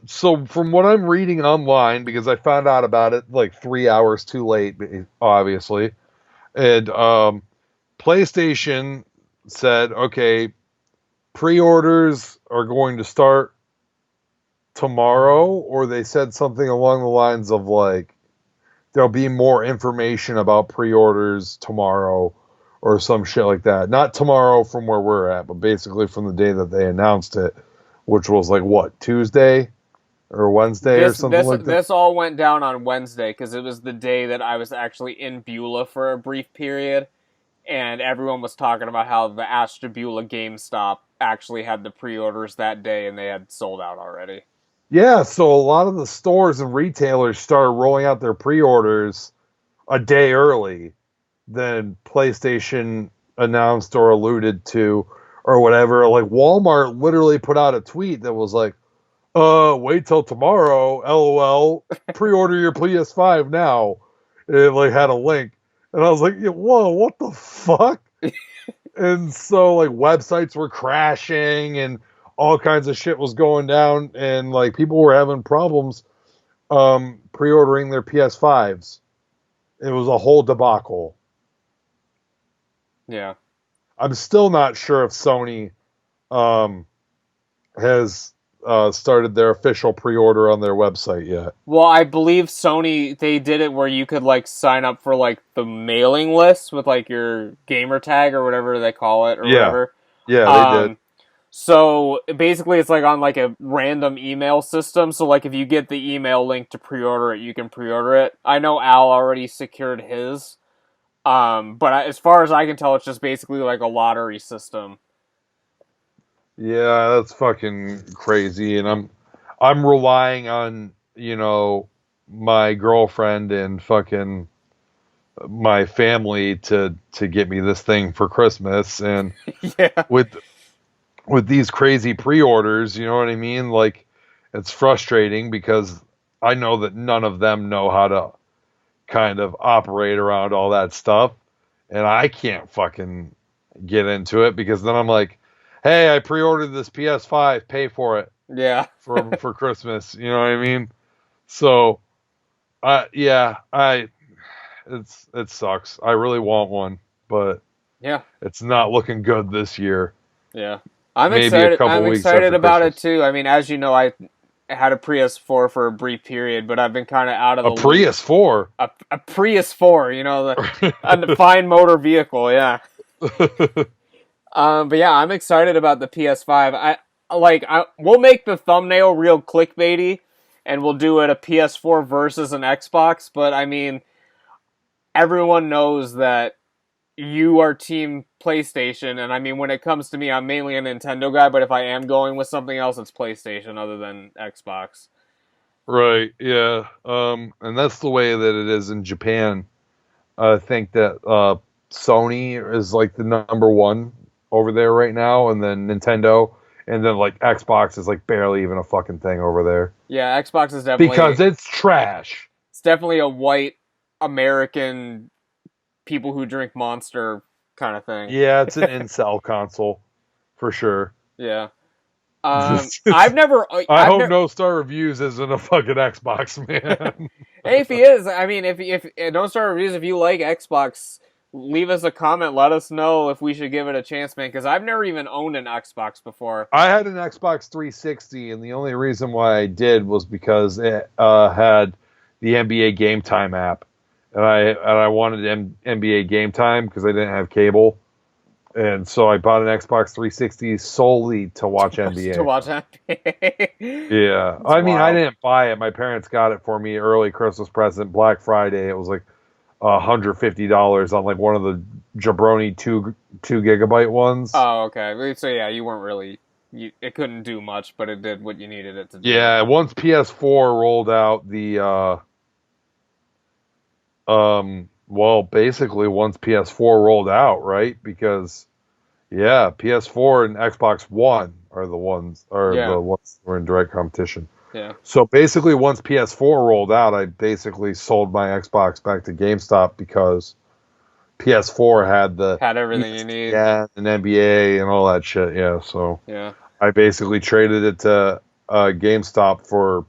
Speaker 3: So from what I'm reading online, because I found out about it like 3 hours too late, obviously, and PlayStation said, okay, pre-orders are going to start tomorrow, or they said something along the lines of like, there'll be more information about pre-orders tomorrow, or some shit like that. Not tomorrow from where we're at, but basically from the day that they announced it, which was like what, Tuesday or Wednesday or something like that.
Speaker 1: This all went down on Wednesday because it was the day that I was actually in Beulah for a brief period, and everyone was talking about how the Ashtabula GameStop actually had the pre-orders that day and they had sold out already.
Speaker 3: Yeah, so a lot of the stores and retailers started rolling out their pre-orders a day early than PlayStation announced or alluded to or whatever. Like Walmart literally put out a tweet that was like, wait till tomorrow, LOL, pre-order your PS5 now. And it like had a link. And I was like, whoa, what the fuck? And so like websites were crashing and all kinds of shit was going down, and like people were having problems pre-ordering their PS5s. It was a whole debacle.
Speaker 1: Yeah.
Speaker 3: I'm still not sure if Sony has started their official pre-order on their website yet.
Speaker 1: Well, I believe Sony, they did it where you could like sign up for like the mailing list with like your gamer tag or whatever they call it or whatever.
Speaker 3: Yeah, they did.
Speaker 1: So basically it's like on like a random email system. So like if you get the email link to pre-order it, you can pre-order it. I know Al already secured his. But as far as I can tell, it's just basically like a lottery system.
Speaker 3: Yeah, that's fucking crazy, and I'm relying on, you know, my girlfriend and fucking my family to get me this thing for Christmas, and
Speaker 1: Yeah.
Speaker 3: with these crazy pre-orders, you know what I mean? Like, it's frustrating because I know that none of them know how to kind of operate around all that stuff, and I can't fucking get into it because then I'm like, hey, I pre-ordered this PS5, pay for it.
Speaker 1: Yeah.
Speaker 3: for Christmas, you know what I mean? So, it sucks. I really want one, but
Speaker 1: Yeah.
Speaker 3: it's not looking good this year.
Speaker 1: Yeah. I'm
Speaker 3: Maybe
Speaker 1: excited.
Speaker 3: a couple
Speaker 1: I'm
Speaker 3: weeks
Speaker 1: excited
Speaker 3: after
Speaker 1: about
Speaker 3: Christmas.
Speaker 1: it too. I mean, as you know, I had a Prius 4 for a brief period, but I've been kind of out of the
Speaker 3: A Prius 4.
Speaker 1: a Prius 4, you know, a fine motor vehicle, yeah. But yeah, I'm excited about the PS5. We'll make the thumbnail real clickbaity, and we'll do it a PS4 versus an Xbox. But I mean, everyone knows that you are team PlayStation, and I mean, when it comes to me, I'm mainly a Nintendo guy. But if I am going with something else, it's PlayStation other than Xbox.
Speaker 3: Right, yeah. And that's the way that it is in Japan. I think that Sony is like the number one over there right now, and then Nintendo, and then like Xbox is like barely even a fucking thing over there.
Speaker 1: Yeah, Xbox is definitely
Speaker 3: Because it's trash.
Speaker 1: It's definitely a white American people who drink Monster kind of thing.
Speaker 3: Yeah, it's an incel console for sure.
Speaker 1: Yeah. I've never.
Speaker 3: I hope No Star Reviews isn't a fucking Xbox man.
Speaker 1: Hey, if he is, I mean, if No Star Reviews, if you like Xbox, leave us a comment. Let us know if we should give it a chance, man. Because I've never even owned an Xbox before.
Speaker 3: I had an Xbox 360, and the only reason why I did was because it had the NBA Game Time app, and I wanted NBA Game Time because I didn't have cable. And so I bought an Xbox 360 solely to watch NBA.
Speaker 1: To watch NBA.
Speaker 3: Yeah. I mean, I didn't buy it. My parents got it for me early Christmas present, Black Friday. It was like $150 on like one of the jabroni 2 gigabyte ones.
Speaker 1: Oh, okay. So yeah, you weren't really... it couldn't do much, but it did what you needed it to do.
Speaker 3: Yeah, once PS4 rolled out well, basically once PS4 rolled out, right? Because yeah, PS4 and Xbox One are the ones that were in direct competition.
Speaker 1: Yeah.
Speaker 3: So basically once PS4 rolled out, I basically sold my Xbox back to GameStop because PS4 had
Speaker 1: everything you need.
Speaker 3: Yeah, and NBA and all that shit. Yeah, so
Speaker 1: yeah,
Speaker 3: I basically traded it to GameStop for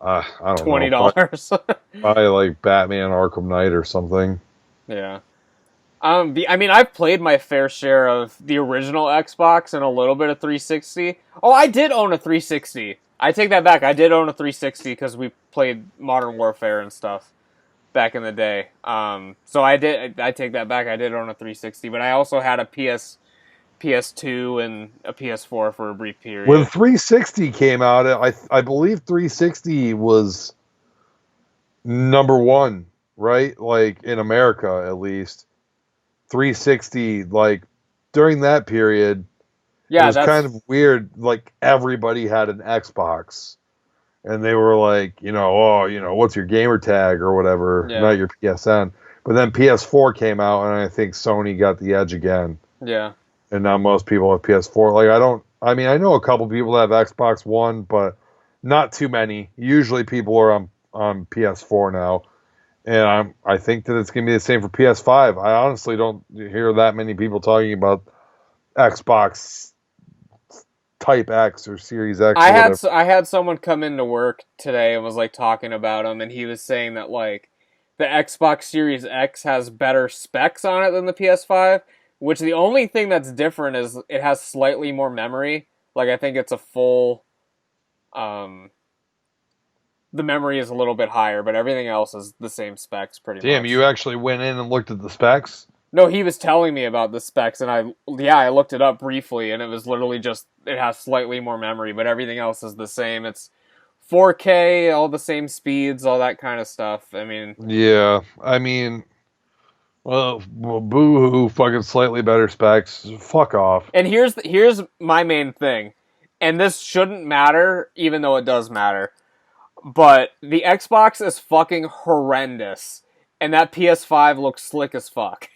Speaker 3: I don't
Speaker 1: $20.
Speaker 3: know, probably like Batman Arkham Knight or something.
Speaker 1: Yeah. I mean, I've played my fair share of the original Xbox and a little bit of 360. Oh, I did own a 360. I take that back. I did own a 360 because we played Modern Warfare and stuff back in the day. So I take that back. I did own a 360, but I also had a PS PS2 and a PS4 for a brief period.
Speaker 3: When 360 came out, I believe 360 was number one, right? Like in America, at least. 360, like during that period, it was kind of weird. Like everybody had an Xbox, and they were like, what's your gamer tag or whatever, not your PSN. But then PS4 came out, and I think Sony got the edge again.
Speaker 1: Yeah.
Speaker 3: And now most people have PS4. Like I know a couple people that have Xbox One, but not too many. Usually people are on PS4 now. And I think that it's going to be the same for PS5. I honestly don't hear that many people talking about Xbox Type X or Series X.
Speaker 1: I had someone come into work today and was like talking about them, and he was saying that like the Xbox Series X has better specs on it than the PS5, which the only thing that's different is it has slightly more memory. Like I think it's a full the memory is a little bit higher, but everything else is the same specs pretty much.
Speaker 3: Damn, you actually went in and looked at the specs?
Speaker 1: No, he was telling me about the specs, and I looked it up briefly, and it was literally just, it has slightly more memory, but everything else is the same. It's 4K, all the same speeds, all that kind of stuff. I mean...
Speaker 3: Yeah, I mean... Well, boo-hoo, fucking slightly better specs. Fuck off.
Speaker 1: And here's my main thing, and this shouldn't matter, even though it does matter. But the Xbox is fucking horrendous, and that PS5 looks slick as fuck.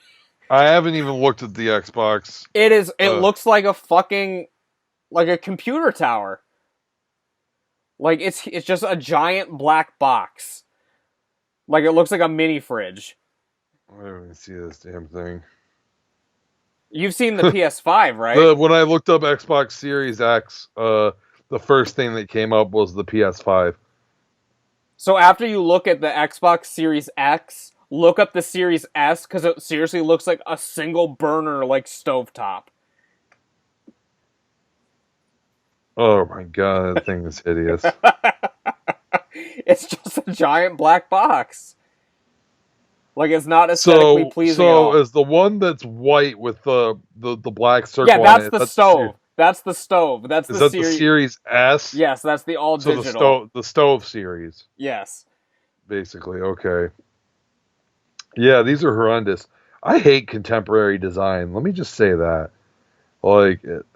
Speaker 3: I haven't even looked at the Xbox.
Speaker 1: It looks like a fucking, like a computer tower. Like, it's just a giant black box. Like, it looks like a mini fridge.
Speaker 3: I don't even see this damn thing.
Speaker 1: You've seen the PS5, right?
Speaker 3: When I looked up Xbox Series X, the first thing that came up was the PS5.
Speaker 1: So after you look at the Xbox Series X, look up the Series S, because it seriously looks like a single burner, like, stovetop.
Speaker 3: Oh my god, that thing is hideous.
Speaker 1: It's just a giant black box. Like, it's not aesthetically pleasing at all.
Speaker 3: So is the one that's white with the black circle
Speaker 1: on it?
Speaker 3: Yeah,
Speaker 1: that's the stove. That's the stove. That's
Speaker 3: the Series S?
Speaker 1: Yes, that's the all digital.
Speaker 3: The stove series.
Speaker 1: Yes. Basically,
Speaker 3: okay. Yeah, these are horrendous. I hate contemporary design. Let me just say that. Like, it's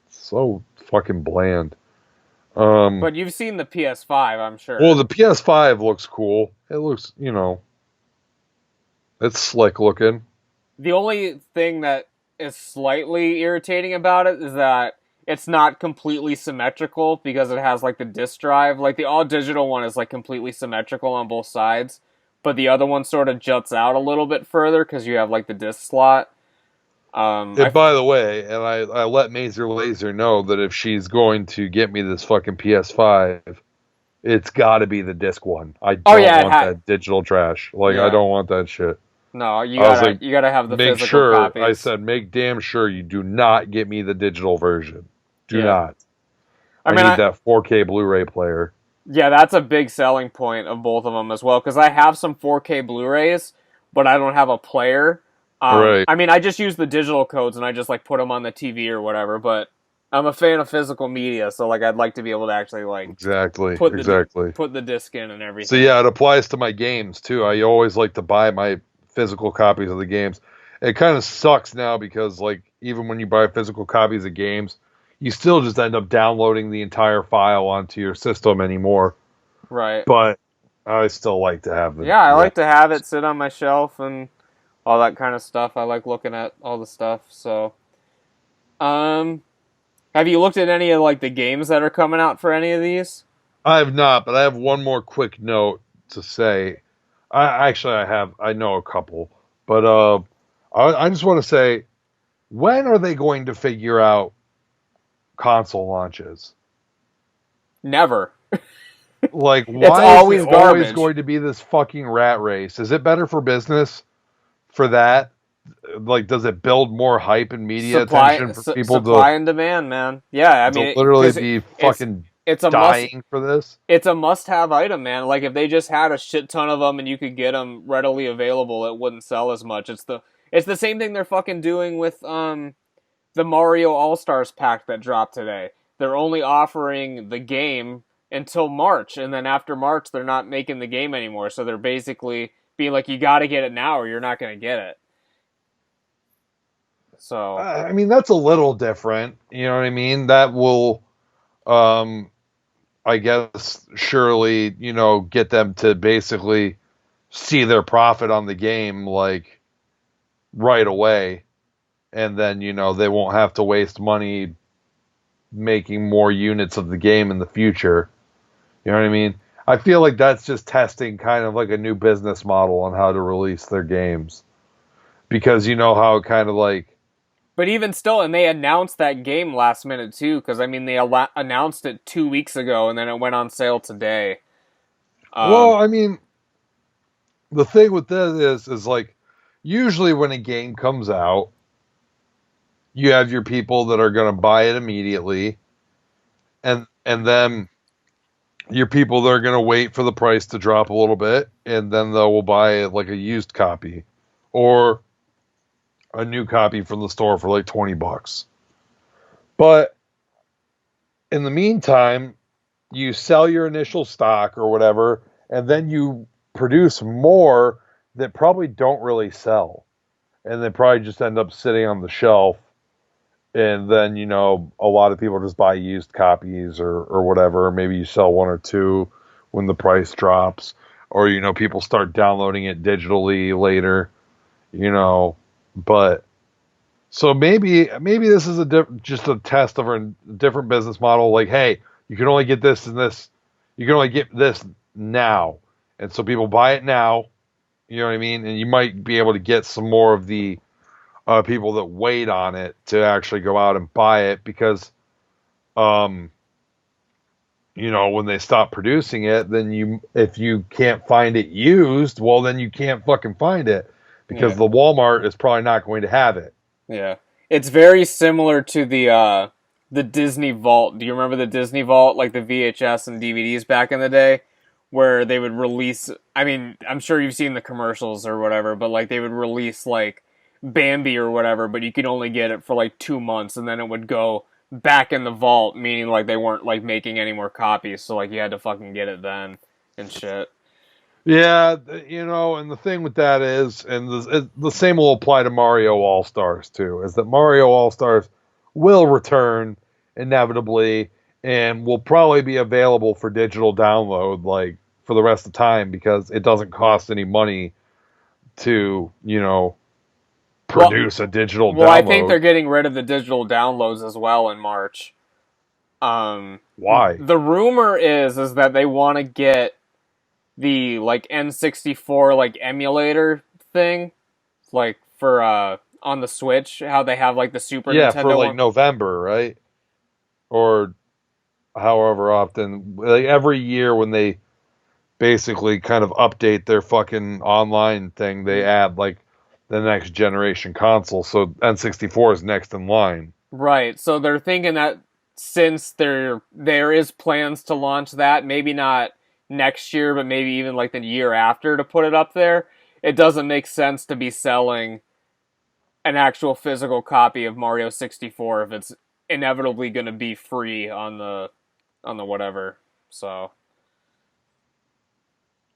Speaker 3: so fucking bland.
Speaker 1: But you've seen the PS5, I'm sure.
Speaker 3: Well, the PS5 looks cool. It looks, it's slick looking.
Speaker 1: The only thing that is slightly irritating about it is that it's not completely symmetrical because it has like the disk drive. Like the all digital one is like completely symmetrical on both sides, but the other one sort of juts out a little bit further because you have like the disk slot.
Speaker 3: And by the way, and I let Mazer Laser know that if she's going to get me this fucking PS5, it's got to be the disc one. I don't want that digital trash. Like I don't want that shit.
Speaker 1: No, you gotta have the physical copies.
Speaker 3: I said, make damn sure you do not get me the digital version. Do not. I need that 4K Blu-ray player.
Speaker 1: Yeah, that's a big selling point of both of them as well, because I have some 4K Blu-rays, but I don't have a player.
Speaker 3: Right.
Speaker 1: I mean, I just use the digital codes and I just like put them on the TV or whatever, but I'm a fan of physical media, so like I'd like to be able to actually like put the disc in and everything.
Speaker 3: So yeah, it applies to my games too. I always like to buy my physical copies of the games. It kind of sucks now because like even when you buy physical copies of games, you still just end up downloading the entire file onto your system anymore.
Speaker 1: Right.
Speaker 3: But I still like to have it.
Speaker 1: Yeah, I like to have it sit on my shelf and all that kind of stuff. I like looking at all the stuff. So, have you looked at any of like the games that are coming out for any of these?
Speaker 3: I have not, but I have one more quick note to say. I know a couple, but I just want to say, when are they going to figure out console launches?
Speaker 1: Never.
Speaker 3: Like, why is it always going to be this fucking rat race? Is it better for business for that? Like, does it build more hype and media attention for people?
Speaker 1: Supply and demand, man. Yeah, I mean,
Speaker 3: literally be fucking dying for this.
Speaker 1: It's a must-have item, man. Like if they just had a shit ton of them and you could get them readily available, it wouldn't sell as much. It's the same thing they're fucking doing with the Mario All-Stars pack that dropped today. They're only offering the game until March, and then after March, they're not making the game anymore. So they're basically being like, you got to get it now or you're not going to get it. So
Speaker 3: I mean, that's a little different. You know what I mean? That will, I guess, surely, get them to basically see their profit on the game, like, right away. And then, they won't have to waste money making more units of the game in the future. You know what I mean? I feel like that's just testing kind of like a new business model on how to release their games. Because you know how it kind of like...
Speaker 1: But even still, and they announced that game last minute too, because I mean, they announced it 2 weeks ago, and then it went on sale today.
Speaker 3: Well, I mean, the thing with this is like, usually when a game comes out, you have your people that are going to buy it immediately, and then your people that are going to wait for the price to drop a little bit, and then they will buy like a used copy or a new copy from the store for like $20. But in the meantime, you sell your initial stock or whatever, and then you produce more that probably don't really sell. And they probably just end up sitting on the shelf. And then, a lot of people just buy used copies or whatever. Maybe you sell one or two when the price drops. Or, people start downloading it digitally later, But, so maybe this is just a test of a different business model. Like, hey, you can only get this and this. You can only get this now. And so people buy it now. You know what I mean? And you might be able to get some more of the people that wait on it to actually go out and buy it because, when they stop producing it, then if you can't find it used, well, then you can't fucking find it because the Walmart is probably not going to have it.
Speaker 1: Yeah. It's very similar to the Disney Vault. Do you remember the Disney Vault, like the VHS and DVDs back in the day, where they would release, I mean, I'm sure you've seen the commercials or whatever, but like they would release like Bambi or whatever, but you could only get it for like 2 months and then it would go back in the vault, meaning like they weren't like making any more copies, so like you had to fucking get it then and shit.
Speaker 3: Yeah, and the thing with that is, and the same will apply to Mario All-Stars too, is that Mario All-Stars will return inevitably and will probably be available for digital download like for the rest of the time because it doesn't cost any money to, produce a digital download.
Speaker 1: Well, I think they're getting rid of the digital downloads as well in March.
Speaker 3: Why?
Speaker 1: The rumor is that they want to get the like N64 like emulator thing, like for on the Switch, how they have like the Super Nintendo
Speaker 3: for like
Speaker 1: one.
Speaker 3: November, right? Or however often, like every year when they basically kind of update their fucking online thing, they add like the next generation console. So N64 is next in line.
Speaker 1: Right. So they're thinking that since there is plans to launch that, maybe not next year, but maybe even like the year after to put it up there, it doesn't make sense to be selling an actual physical copy of Mario 64 if it's inevitably going to be free on the whatever. So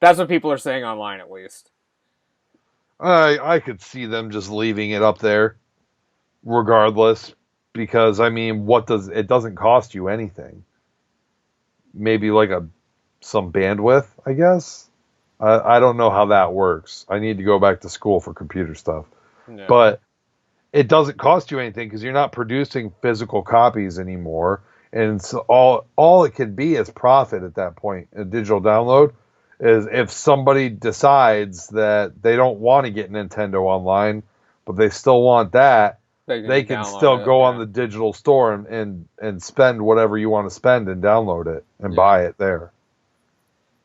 Speaker 1: that's what people are saying online, at least.
Speaker 3: I could see them just leaving it up there regardless because I mean, it doesn't cost you anything. Maybe like some bandwidth, I guess. I don't know how that works. I need to go back to school for computer stuff. Yeah. But it doesn't cost you anything because you're not producing physical copies anymore. And so all it could be is profit at that point. A digital download is if somebody decides that they don't want to get Nintendo Online, but they still want that, they can still go on the digital store and spend whatever you want to spend and download it and buy it there.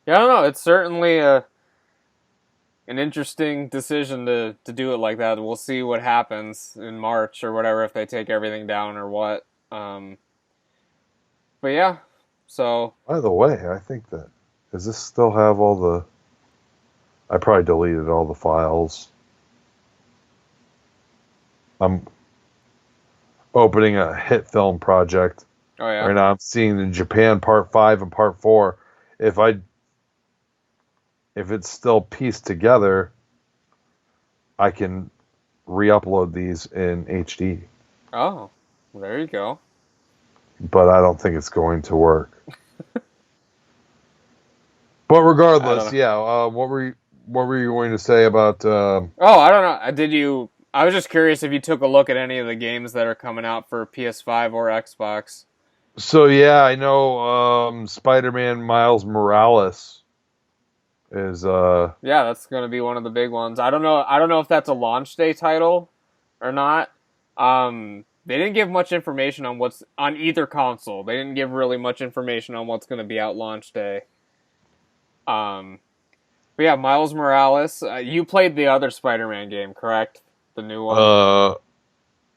Speaker 1: Yeah, I don't know. It's certainly an interesting decision to do it like that. We'll see what happens in March or whatever, if they take everything down or what. But yeah, so...
Speaker 3: By the way, I think that... Does this still have all the... I probably deleted all the files. opening a hit film project.
Speaker 1: Oh yeah.
Speaker 3: Right now, I'm seeing in Japan Part 5 and Part 4. If it's still pieced together, I can re-upload these in HD.
Speaker 1: Oh, there you go.
Speaker 3: But I don't think it's going to work. But
Speaker 1: I don't
Speaker 3: regardless,
Speaker 1: know.
Speaker 3: yeah. What were you going to say about?
Speaker 1: Oh, I don't know. I was just curious if you took a look at any of the games that are coming out for PS5 or Xbox.
Speaker 3: So yeah, I know Spider-Man Miles Morales is
Speaker 1: Yeah, that's going to be one of the big ones. I don't know. I don't know if that's a launch day title or not. They didn't give much information on what's on either console. They didn't give really much information on what's going to be out launch day. Um, but yeah, Miles Morales. You played the other Spider-Man game, correct? The new one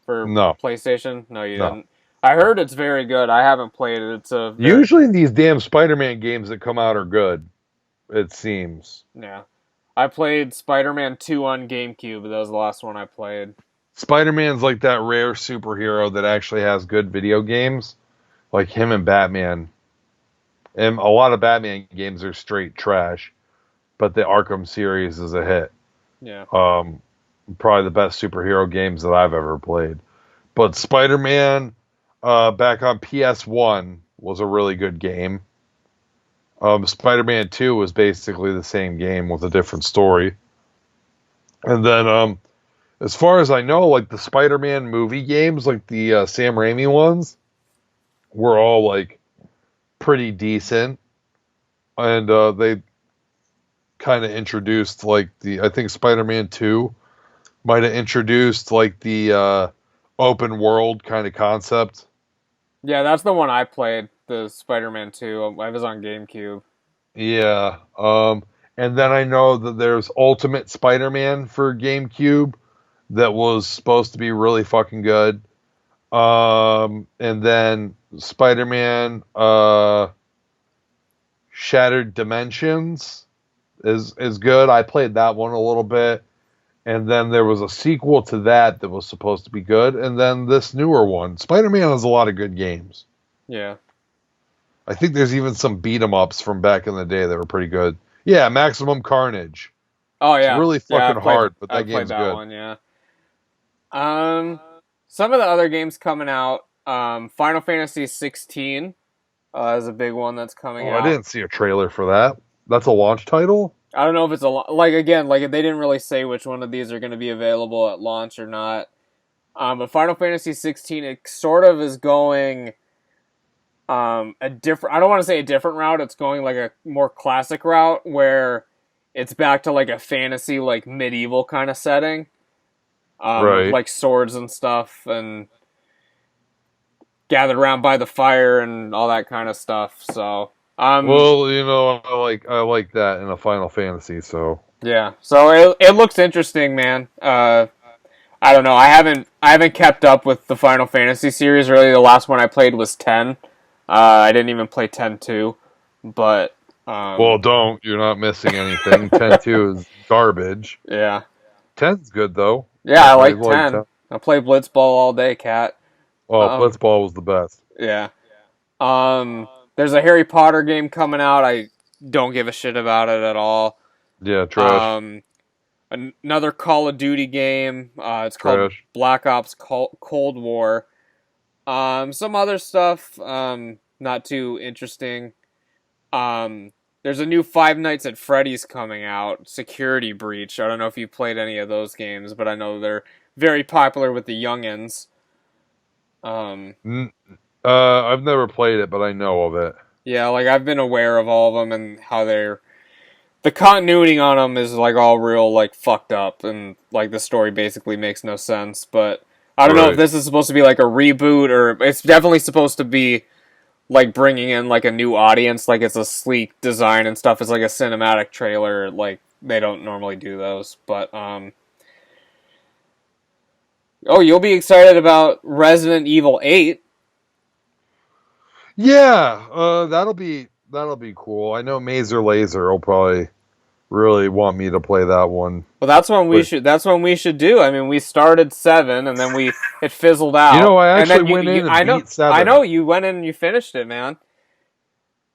Speaker 1: for
Speaker 3: no.
Speaker 1: PlayStation. No, you
Speaker 3: No.
Speaker 1: didn't. I heard it's very good. I haven't played it. It's a very,
Speaker 3: Usually these damn Spider-Man games that come out are good. It seems.
Speaker 1: yeah. I played Spider-Man 2 on GameCube. That was the last one I played.
Speaker 3: Spider-Man's like that rare superhero that actually has good video games, like him and Batman. And a lot of Batman games are straight trash, but the Arkham series is a hit.
Speaker 1: Yeah.
Speaker 3: Probably the best superhero games that I've ever played. But Spider-Man, back on PS1 was a really good game. Spider-Man 2 was basically the same game with a different story. And then, as far as I know, like the Spider-Man movie games, like the Sam Raimi ones, were all like pretty decent. And they kind of introduced like I think Spider-Man 2 might have introduced like the open world kind of concept.
Speaker 1: Yeah, that's the one I played, the Spider-Man 2. I was on GameCube.
Speaker 3: Yeah. And then I know that there's Ultimate Spider-Man for GameCube that was supposed to be really fucking good. And then Spider-Man Shattered Dimensions is good. I played that one a little bit. And then there was a sequel to that was supposed to be good. And then this newer one. Spider-Man has a lot of good games.
Speaker 1: Yeah.
Speaker 3: I think there's even some beat-em-ups from back in the day that were pretty good. Yeah, Maximum Carnage.
Speaker 1: Oh yeah.
Speaker 3: It's really fucking hard, but that game's
Speaker 1: played that
Speaker 3: good.
Speaker 1: one, yeah. Some of the other games coming out, Final Fantasy 16 is a big one that's coming out.
Speaker 3: I didn't see a trailer for that. That's a launch title?
Speaker 1: I don't know if it's like they didn't really say which one of these are going to be available at launch or not. But Final Fantasy 16, it sort of is going a different. I don't want to say a different route. It's going like a more classic route where it's back to like a fantasy, like medieval kind of setting,
Speaker 3: Right.
Speaker 1: like swords and stuff, and gathered around by the fire and all that kind of stuff. So.
Speaker 3: Well, I like that in a Final Fantasy, so
Speaker 1: Yeah, so it looks interesting, man. I don't know. I haven't kept up with the Final Fantasy series. Really, the last one I played was 10. I didn't even play 10-2, but
Speaker 3: well, don't. You're not missing anything. 10-2 is garbage.
Speaker 1: yeah,
Speaker 3: 10's good though.
Speaker 1: yeah, I like 10. I play Blitzball all day, cat.
Speaker 3: Oh, Blitzball was the best.
Speaker 1: Yeah. There's a Harry Potter game coming out. I don't give a shit about it at all.
Speaker 3: Yeah, trash.
Speaker 1: Another Call of Duty game. It's called Black Ops Cold War. Some other stuff. Not too interesting. There's a new Five Nights at Freddy's coming out. Security Breach. I don't know if you played any of those games, but I know they're very popular with the youngins.
Speaker 3: I've never played it, but I know of it.
Speaker 1: Yeah, like I've been aware of all of them and how the continuity on them is like all real like fucked up and like the story basically makes no sense. But I don't know if this is supposed to be like a reboot or it's definitely supposed to be like bringing in like a new audience. Like it's a sleek design and stuff. It's like a cinematic trailer. Like they don't normally do those, but oh, you'll be excited about Resident Evil 8.
Speaker 3: Yeah, that'll be cool. I know Mazer Laser will probably really want me to play that one.
Speaker 1: Well, that's when we should. That's when we should do. I mean, we started 7, and then it fizzled out.
Speaker 3: You know, I
Speaker 1: and
Speaker 3: actually
Speaker 1: then
Speaker 3: went in and
Speaker 1: I know,
Speaker 3: beat 7.
Speaker 1: I know you went in and you finished it, man.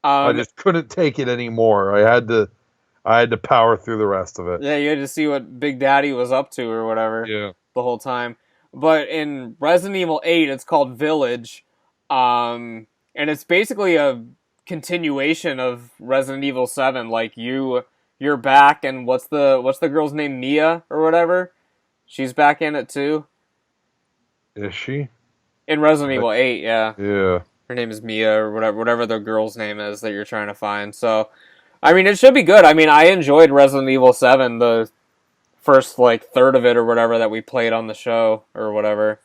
Speaker 3: I just couldn't take it anymore. I had to power through the rest of it.
Speaker 1: Yeah, you had to see what Big Daddy was up to or whatever.
Speaker 3: Yeah.
Speaker 1: The whole time. But in Resident Evil 8, it's called Village, and it's basically a continuation of Resident Evil 7. Like you're back, and what's the girl's name, Mia or whatever? She's back in it too.
Speaker 3: Is she?
Speaker 1: In Resident Evil 8, yeah.
Speaker 3: Yeah.
Speaker 1: Her name is Mia or whatever the girl's name is that you're trying to find. So, I mean, it should be good. I mean, I enjoyed Resident Evil 7, the first, third of it or whatever that we played on the show or whatever.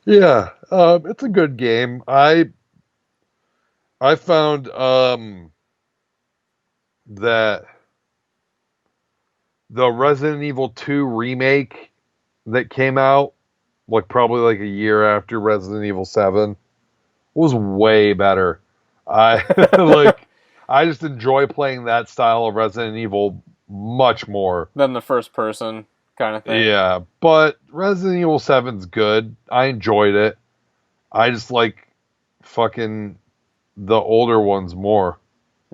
Speaker 3: Yeah, it's a good game. I found that the Resident Evil 2 remake that came out, probably a year after Resident Evil 7, was way better. I I just enjoy playing that style of Resident Evil much more
Speaker 1: Than the first person kind of thing.
Speaker 3: Yeah, but Resident Evil 7's good. I enjoyed it. I just like fucking the older ones more.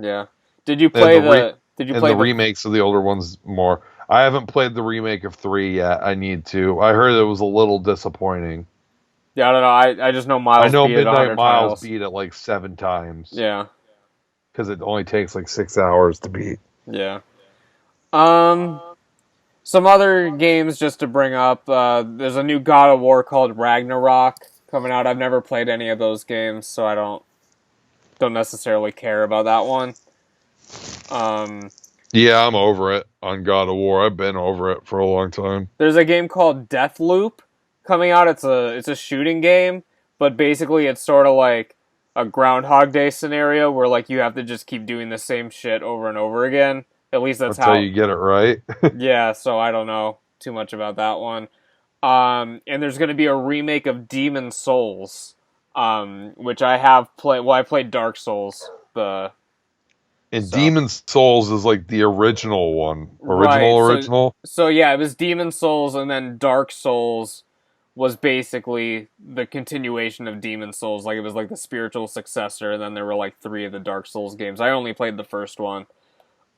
Speaker 1: Yeah. Did you play the
Speaker 3: remakes of the older ones more? I haven't played the remake of 3 yet. I need to. I heard it was a little disappointing.
Speaker 1: Yeah, I don't know. I just know Miles.
Speaker 3: I know
Speaker 1: beat it
Speaker 3: Midnight Miles
Speaker 1: times.
Speaker 3: beat it 7 times.
Speaker 1: Yeah.
Speaker 3: Because it only takes 6 hours to beat.
Speaker 1: Yeah. Some other games just to bring up. There's a new God of War called Ragnarok coming out. I've never played any of those games, so I don't necessarily care about that one.
Speaker 3: Yeah, I'm over it on God of War. I've been over it for a long time.
Speaker 1: There's a game called Deathloop coming out. It's a shooting game, but basically it's sort of like a Groundhog Day scenario where you have to just keep doing the same shit over and over again. At least that's how
Speaker 3: you get it right.
Speaker 1: Yeah, so I don't know too much about that one. And there's going to be a remake of Demon Souls, which I have played. Well, I played Dark Souls.
Speaker 3: Demon Souls is the original one. Original?
Speaker 1: So yeah, it was Demon Souls, and then Dark Souls was basically the continuation of Demon Souls. It was the spiritual successor, and then there were 3 of the Dark Souls games. I only played the first one.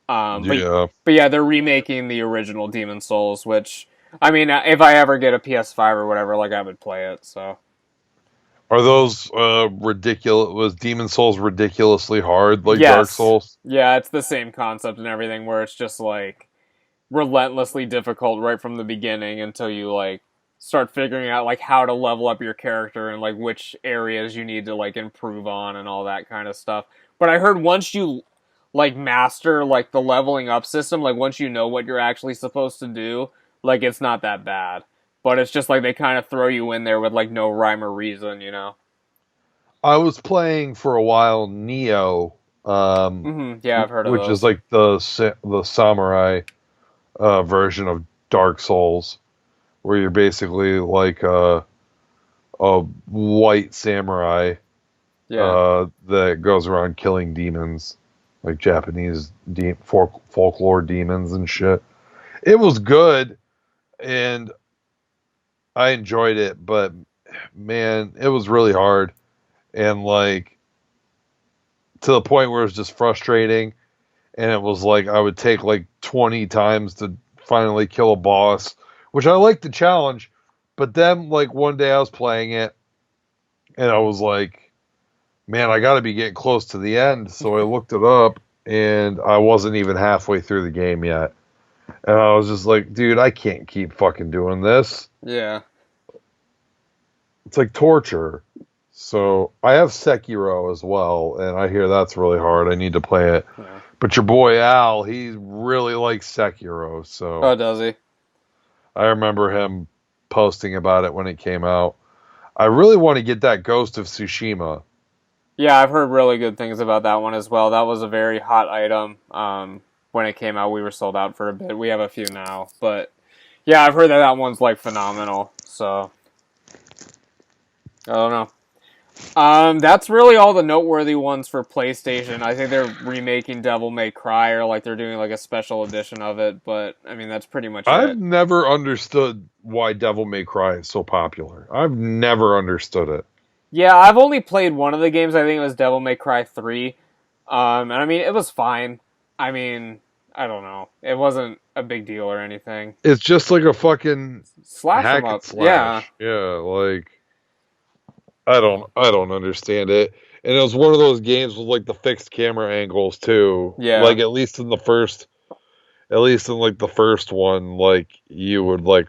Speaker 1: But yeah, they're remaking the original Demon Souls, which, I mean, if I ever get a PS5 or whatever, I would play it, so.
Speaker 3: Are those ridiculous? Was Demon Souls ridiculously hard,
Speaker 1: Yes.
Speaker 3: Dark Souls?
Speaker 1: Yeah, it's the same concept and everything, where it's just, relentlessly difficult right from the beginning until you, start figuring out, how to level up your character and, which areas you need to, improve on and all that kind of stuff. But I heard once you master the leveling up system, once you know what you're actually supposed to do, it's not that bad. But it's just they kind of throw you in there with no rhyme or reason, you know.
Speaker 3: I was playing for a while Neo,
Speaker 1: yeah, I've heard of
Speaker 3: which
Speaker 1: those.
Speaker 3: is the samurai version of Dark Souls, where you're basically a white samurai that goes around killing demons. Japanese folklore demons and shit. It was good, and I enjoyed it, but man, it was really hard. And to the point where it was just frustrating, and it was I would take 20 times to finally kill a boss, which I liked the challenge, but then one day I was playing it, and I was man, I got to be getting close to the end. So I looked it up, and I wasn't even halfway through the game yet. And I was just dude, I can't keep fucking doing this.
Speaker 1: Yeah.
Speaker 3: It's torture. So I have Sekiro as well, and I hear that's really hard. I need to play it. Yeah. But your boy Al, he really likes Sekiro. So
Speaker 1: oh, does he?
Speaker 3: I remember him posting about it when it came out. I really want to get that Ghost of Tsushima.
Speaker 1: Yeah, I've heard really good things about that one as well. That was a very hot item. When it came out, we were sold out for a bit. We have a few now, but yeah, I've heard that one's phenomenal. So I don't know. That's really all the noteworthy ones for PlayStation. I think they're remaking Devil May Cry, or like they're doing like a special edition of it. But I mean, that's pretty much
Speaker 3: I've
Speaker 1: it.
Speaker 3: never understood why Devil May Cry is so popular. I've never understood it.
Speaker 1: Yeah, I've only played one of the games. I think it was Devil May Cry 3. And I mean, it was fine. I mean, I don't know. It wasn't a big deal or anything.
Speaker 3: It's just like a fucking
Speaker 1: Slash them
Speaker 3: hack and
Speaker 1: up. Yeah.
Speaker 3: slash. Yeah, like I don't understand it. And it was one of those games with like the fixed camera angles too.
Speaker 1: Yeah.
Speaker 3: Like at least in like the first one, like you would like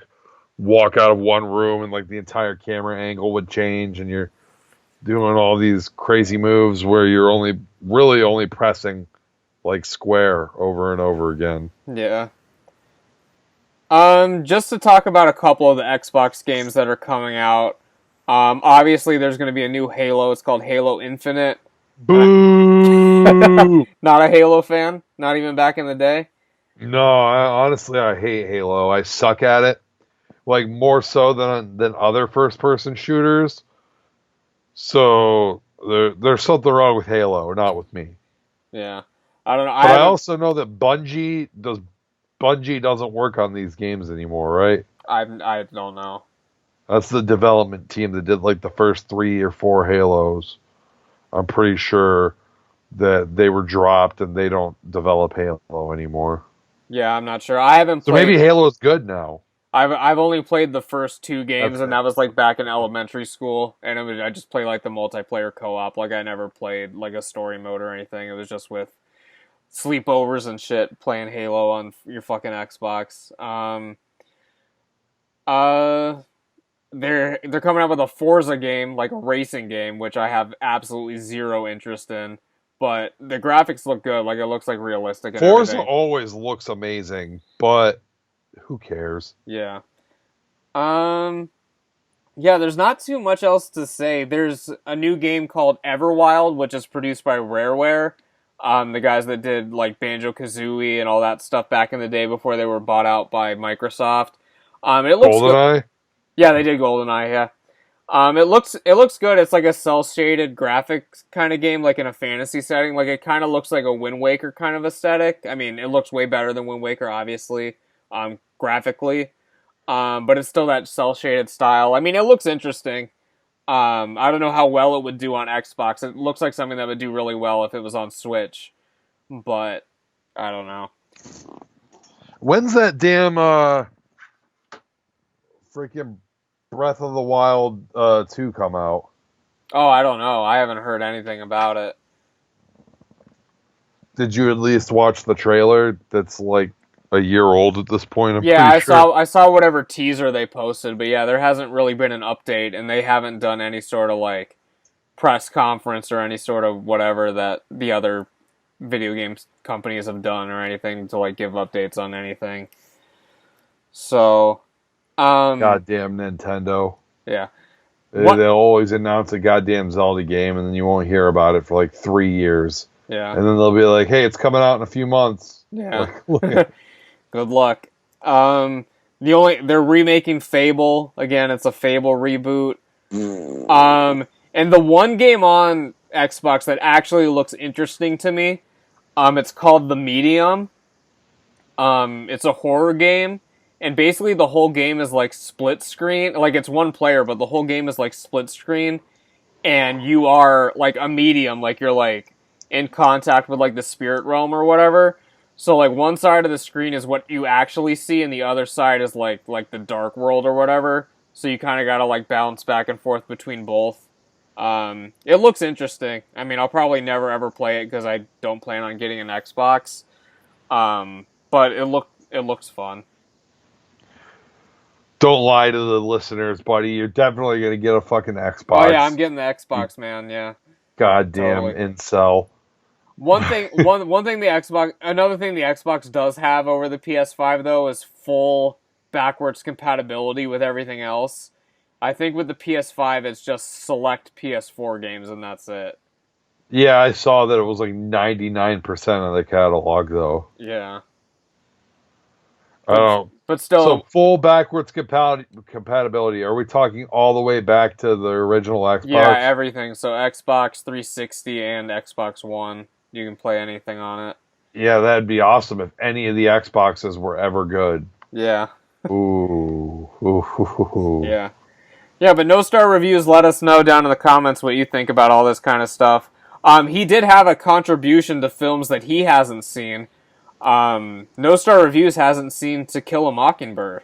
Speaker 3: walk out of one room and like the entire camera angle would change and you're doing all these crazy moves where you're only pressing like square over and over again.
Speaker 1: Yeah. Just to talk about a couple of the Xbox games that are coming out. Obviously there's going to be a new Halo. It's called Halo Infinite.
Speaker 3: Boo!
Speaker 1: Not a Halo fan? Not even back in the day?
Speaker 3: No, honestly, I hate Halo. I suck at it, like more so than other first-person shooters. So there's something wrong with Halo, not with me.
Speaker 1: Yeah. I don't know.
Speaker 3: But I also know that Bungie doesn't work on these games anymore, right?
Speaker 1: I don't know.
Speaker 3: That's the development team that did like the first 3 or 4 Halos. I'm pretty sure that they were dropped and they don't develop Halo anymore.
Speaker 1: Yeah, I'm not sure. I haven't
Speaker 3: So
Speaker 1: played.
Speaker 3: maybe Halo's good now.
Speaker 1: I've only played the first 2 games, and
Speaker 3: Okay.
Speaker 1: that was like back in elementary school. And I just played like the multiplayer co-op. Like I never played like a story mode or anything. It was just with sleepovers and shit playing Halo on your fucking Xbox. They're coming out with a Forza game, like a racing game, which I have absolutely zero interest in. But the graphics look good. Like it looks like realistic and
Speaker 3: Forza
Speaker 1: everything.
Speaker 3: always looks amazing, but who cares?
Speaker 1: Yeah. Yeah, there's not too much else to say. There's a new game called Everwild, which is produced by Rareware. The guys that did like Banjo-Kazooie and all that stuff back in the day before they were bought out by Microsoft. It looks good.
Speaker 3: GoldenEye?
Speaker 1: Yeah, they did GoldenEye, yeah. It looks good. It's like a cel-shaded graphics kind of game, like in a fantasy setting. Like it kind of looks like a Wind Waker kind of aesthetic. I mean, it looks way better than Wind Waker, obviously, graphically. But it's still that cel-shaded style. I mean, it looks interesting. I don't know how well it would do on Xbox. It looks like something that would do really well if it was on Switch. But I don't know.
Speaker 3: When's that damn freaking Breath of the Wild 2 come out?
Speaker 1: Oh, I don't know. I haven't heard anything about it.
Speaker 3: Did you at least watch the trailer? That's like a year old at this point.
Speaker 1: Yeah,
Speaker 3: pretty sure.
Speaker 1: I saw whatever teaser they posted, but yeah, there hasn't really been an update, and they haven't done any sort of like press conference or any sort of whatever that the other video games companies have done or anything to like give updates on anything. So,
Speaker 3: Goddamn Nintendo.
Speaker 1: yeah.
Speaker 3: They'll always announce a goddamn Zelda game, and then you won't hear about it for like 3 years.
Speaker 1: Yeah.
Speaker 3: And then they'll be like, "Hey, it's coming out in a few months."
Speaker 1: Yeah.
Speaker 3: Like,
Speaker 1: Good luck. They're remaking Fable again. It's a Fable reboot. And the one game on Xbox that actually looks interesting to me, it's called The Medium. It's a horror game, and basically the whole game is like split screen. Like it's one player, but the whole game is like split screen, and you are like a medium, like you're like in contact with like the spirit realm or whatever. So like one side of the screen is what you actually see, and the other side is like the dark world or whatever. So you kind of gotta like bounce back and forth between both. It looks interesting. I mean, I'll probably never ever play it because I don't plan on getting an Xbox. But it looks fun.
Speaker 3: don't lie to the listeners, buddy. You're definitely gonna get a fucking Xbox.
Speaker 1: Oh yeah, I'm getting the Xbox, man. Yeah.
Speaker 3: Goddamn
Speaker 1: Totally.
Speaker 3: incel.
Speaker 1: One thing another thing the Xbox does have over the PS5 though is full backwards compatibility with everything else. I think with the PS5 it's just select PS4 games and that's it.
Speaker 3: Yeah, I saw that it was like 99% of the catalog, though.
Speaker 1: Yeah.
Speaker 3: I don't.
Speaker 1: But still,
Speaker 3: So full backwards compatibility. Are we talking all the way back to the original Xbox?
Speaker 1: yeah, everything. So Xbox 360 and Xbox One, you can play anything on it.
Speaker 3: Yeah, that'd be awesome if any of the Xboxes were ever good.
Speaker 1: Yeah.
Speaker 3: Ooh. Ooh.
Speaker 1: Yeah. Yeah, but No Star Reviews, let us know down in the comments what you think about all this kind of stuff. He did have a contribution to films that he hasn't seen. No Star Reviews hasn't seen To Kill a Mockingbird.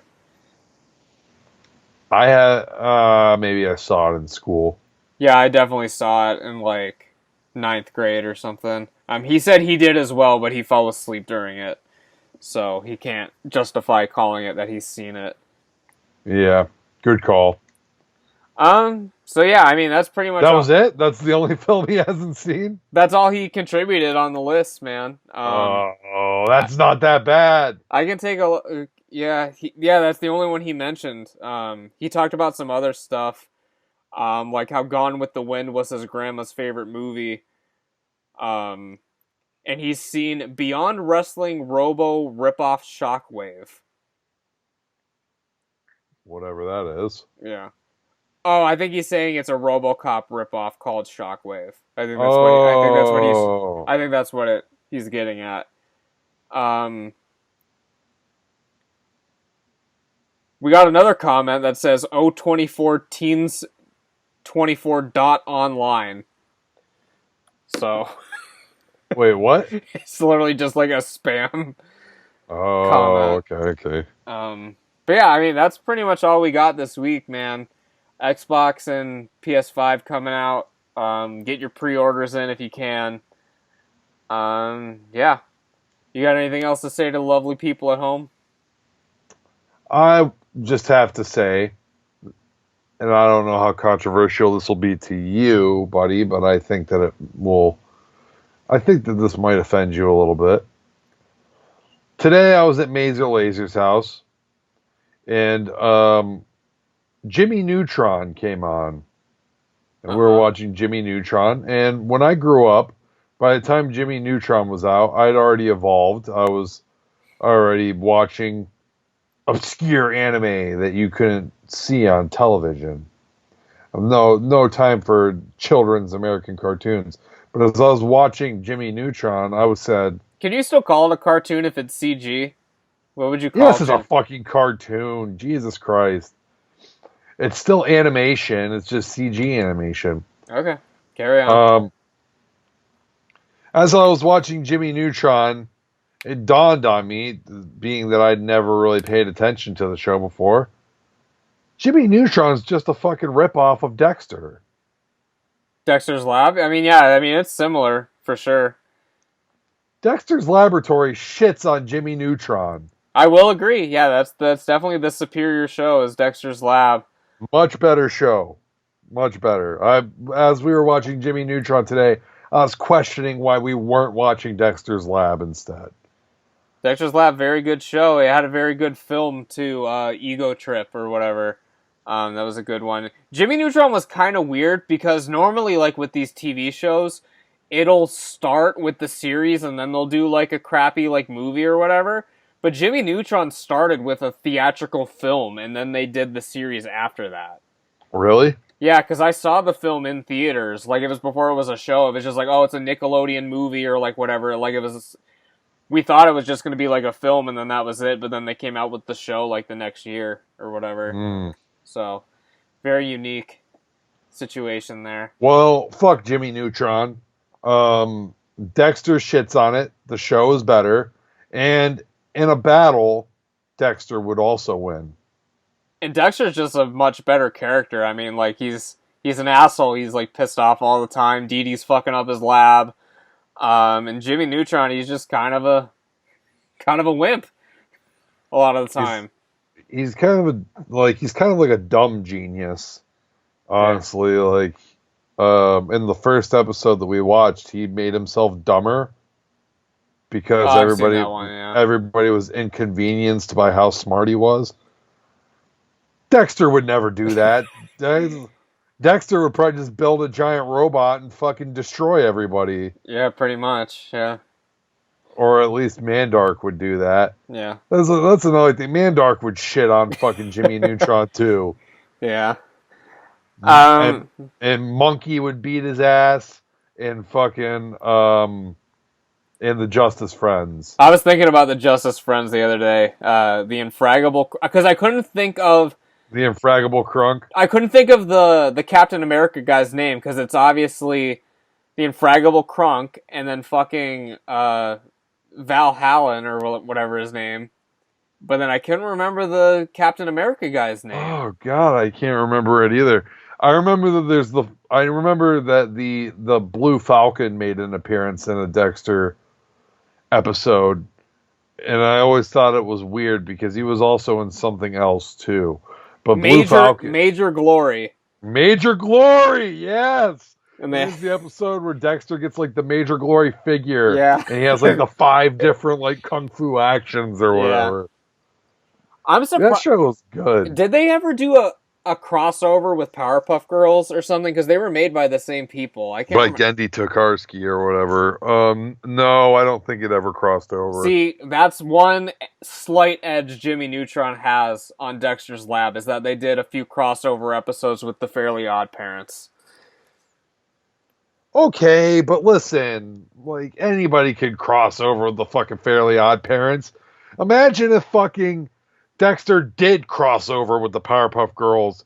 Speaker 3: I had maybe I saw it in school.
Speaker 1: Yeah, I definitely saw it in like ninth grade or something. He said he did as well, but he fell asleep during it. So he can't justify calling it that he's seen it.
Speaker 3: Yeah, good call.
Speaker 1: So yeah, I mean, that's pretty much
Speaker 3: That was it? That's the only film he hasn't seen?
Speaker 1: That's all he contributed on the list, man.
Speaker 3: Oh, that's not that bad.
Speaker 1: I can take a look. Yeah, that's the only one he mentioned. He talked about some other stuff, like how Gone with the Wind was his grandma's favorite movie. And he's seen Beyond Wrestling Robo ripoff Shockwave.
Speaker 3: Whatever that is.
Speaker 1: Yeah. Oh, I think he's saying it's a RoboCop ripoff called Shockwave. I think that's what he's getting at. We got another comment that says O24 Teens 24.online. So
Speaker 3: wait, what?
Speaker 1: It's literally just like a spam
Speaker 3: comment. Okay.
Speaker 1: But yeah, I mean, that's pretty much all we got this week, man. Xbox and PS5 coming out. Get your pre-orders in if you can. Yeah. You got anything else to say to the lovely people at home?
Speaker 3: I just have to say, and I don't know how controversial this will be to you, buddy, but I think that this might offend you a little bit. Today I was at Mazer Laser's house, and Jimmy Neutron came on, and we were watching Jimmy Neutron. And when I grew up, by the time Jimmy Neutron was out, I'd already evolved. I was already watching obscure anime that you couldn't see on television. No time for children's American cartoons. But as I was watching Jimmy Neutron, I was said,
Speaker 1: can you still call it a cartoon if it's CG? What would you call it?
Speaker 3: Yes, it's a fucking cartoon. Jesus Christ. It's still animation. It's just CG animation.
Speaker 1: Okay. Carry on.
Speaker 3: As I was watching Jimmy Neutron, it dawned on me, being that I'd never really paid attention to the show before, Jimmy Neutron's just a fucking ripoff of Dexter.
Speaker 1: Dexter's Lab? I mean, yeah, it's similar, for sure.
Speaker 3: Dexter's Laboratory shits on Jimmy Neutron.
Speaker 1: I will agree. Yeah, that's definitely the superior show is Dexter's Lab.
Speaker 3: Much better show. Much better. As we were watching Jimmy Neutron today, I was questioning why we weren't watching Dexter's Lab instead.
Speaker 1: Dexter's Lab, very good show. It had a very good film, too, Ego Trip or whatever. That was a good one. Jimmy Neutron was kind of weird because normally, like, with these TV shows, it'll start with the series and then they'll do, like, a crappy, like, movie or whatever. But Jimmy Neutron started with a theatrical film, and then they did the series after that.
Speaker 3: Really?
Speaker 1: Yeah, because I saw the film in theaters. Like, it was before it was a show. It was just like, oh, it's a Nickelodeon movie or, like, whatever. Like, it was... We thought it was just going to be, like, a film, and then that was it. But then they came out with the show, like, the next year or whatever. So, very unique situation there.
Speaker 3: Well, fuck Jimmy Neutron. Dexter shits on it. The show is better. And in a battle, Dexter would also win.
Speaker 1: And Dexter's just a much better character. I mean, like, he's an asshole. He's, like, pissed off all the time. Dee Dee's fucking up his lab. And Jimmy Neutron, he's just kind of a wimp a lot of the time.
Speaker 3: He's kind of like a dumb genius. Honestly, like in the first episode that we watched, he made himself dumber because everybody was inconvenienced by how smart he was. Dexter would never do that. Dexter would probably just build a giant robot and fucking destroy everybody.
Speaker 1: Yeah, pretty much, yeah.
Speaker 3: or at least Mandark would do that.
Speaker 1: Yeah.
Speaker 3: That's another thing. Mandark would shit on fucking Jimmy Neutron too.
Speaker 1: Yeah.
Speaker 3: And Monkey would beat his ass in fucking in the Justice Friends.
Speaker 1: I was thinking about the Justice Friends the other day. The Infraggable, because I couldn't think of
Speaker 3: The Infraggable Crunk.
Speaker 1: I couldn't think of the Captain America guy's name because it's obviously the Infraggable Crunk and then fucking Valhallan or whatever his name. But then I couldn't remember the Captain America guy's name.
Speaker 3: Oh God, I can't remember it either. I remember that the Blue Falcon made an appearance in a Dexter episode, and I always thought it was weird because he was also in something else too. But Blue Falcon,
Speaker 1: Major Glory,
Speaker 3: yes. And this is the episode where Dexter gets like the Major Glory figure,
Speaker 1: yeah,
Speaker 3: and he has like the 5 different like kung fu actions or whatever.
Speaker 1: I'm surprised.
Speaker 3: That show was good.
Speaker 1: Did they ever do a crossover with Powerpuff Girls or something? Because they were made by the same people. I can't.
Speaker 3: By Gendy Tokarski or whatever. No, I don't think it ever crossed over.
Speaker 1: See, that's one slight edge Jimmy Neutron has on Dexter's Lab is that they did a few crossover episodes with the Fairly Odd Parents.
Speaker 3: Okay, but listen, like anybody could cross over with the fucking Fairly Odd Parents. Imagine if fucking Dexter did cross over with the Powerpuff Girls.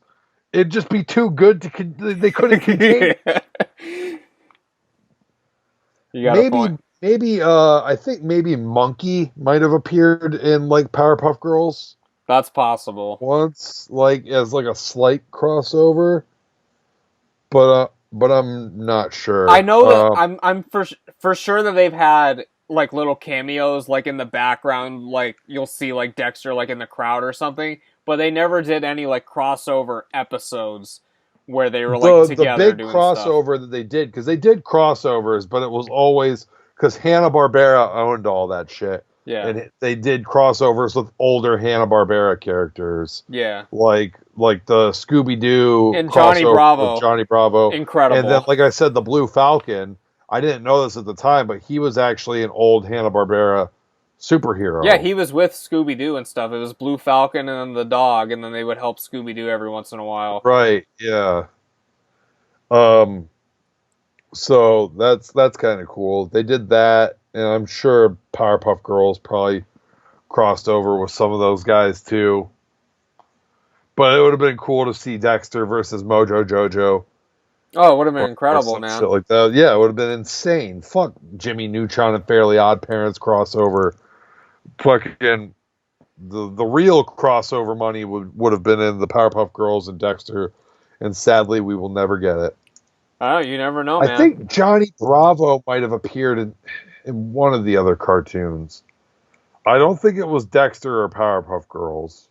Speaker 3: It'd just be too good they couldn't contain.
Speaker 1: You got a point.
Speaker 3: Maybe I think maybe Monkey might have appeared in like Powerpuff Girls.
Speaker 1: That's possible.
Speaker 3: Once, like as like a slight crossover. But I'm not sure.
Speaker 1: I know that I'm for sure that they've had like little cameos like in the background, like you'll see like Dexter like in the crowd or something, but they never did any like crossover episodes where they were like together
Speaker 3: the big
Speaker 1: doing
Speaker 3: crossover
Speaker 1: stuff.
Speaker 3: that they did, because they did crossovers, but it was always because Hanna-Barbera owned all that shit.
Speaker 1: Yeah,
Speaker 3: and they did crossovers with older Hanna-Barbera characters.
Speaker 1: Yeah,
Speaker 3: like the Scooby-Doo
Speaker 1: and Johnny Bravo.
Speaker 3: With Johnny Bravo,
Speaker 1: incredible.
Speaker 3: And then, like I said, the Blue Falcon. I didn't know this at the time, but he was actually an old Hanna-Barbera superhero.
Speaker 1: Yeah, he was with Scooby-Doo and stuff. It was Blue Falcon and then the dog, and then they would help Scooby-Doo every once in a while.
Speaker 3: Right, yeah. So that's kind of cool. They did that, and I'm sure Powerpuff Girls probably crossed over with some of those guys too. But it would have been cool to see Dexter versus Mojo Jojo.
Speaker 1: Oh, it would have been incredible, man.
Speaker 3: Shit like that. Yeah, it would have been insane. Fuck Jimmy Neutron and Fairly Odd Parents crossover. Fucking the real crossover money would have been in the Powerpuff Girls and Dexter, and sadly we will never get it.
Speaker 1: Oh, you never know, man.
Speaker 3: I think Johnny Bravo might have appeared in one of the other cartoons. I don't think it was Dexter or Powerpuff Girls.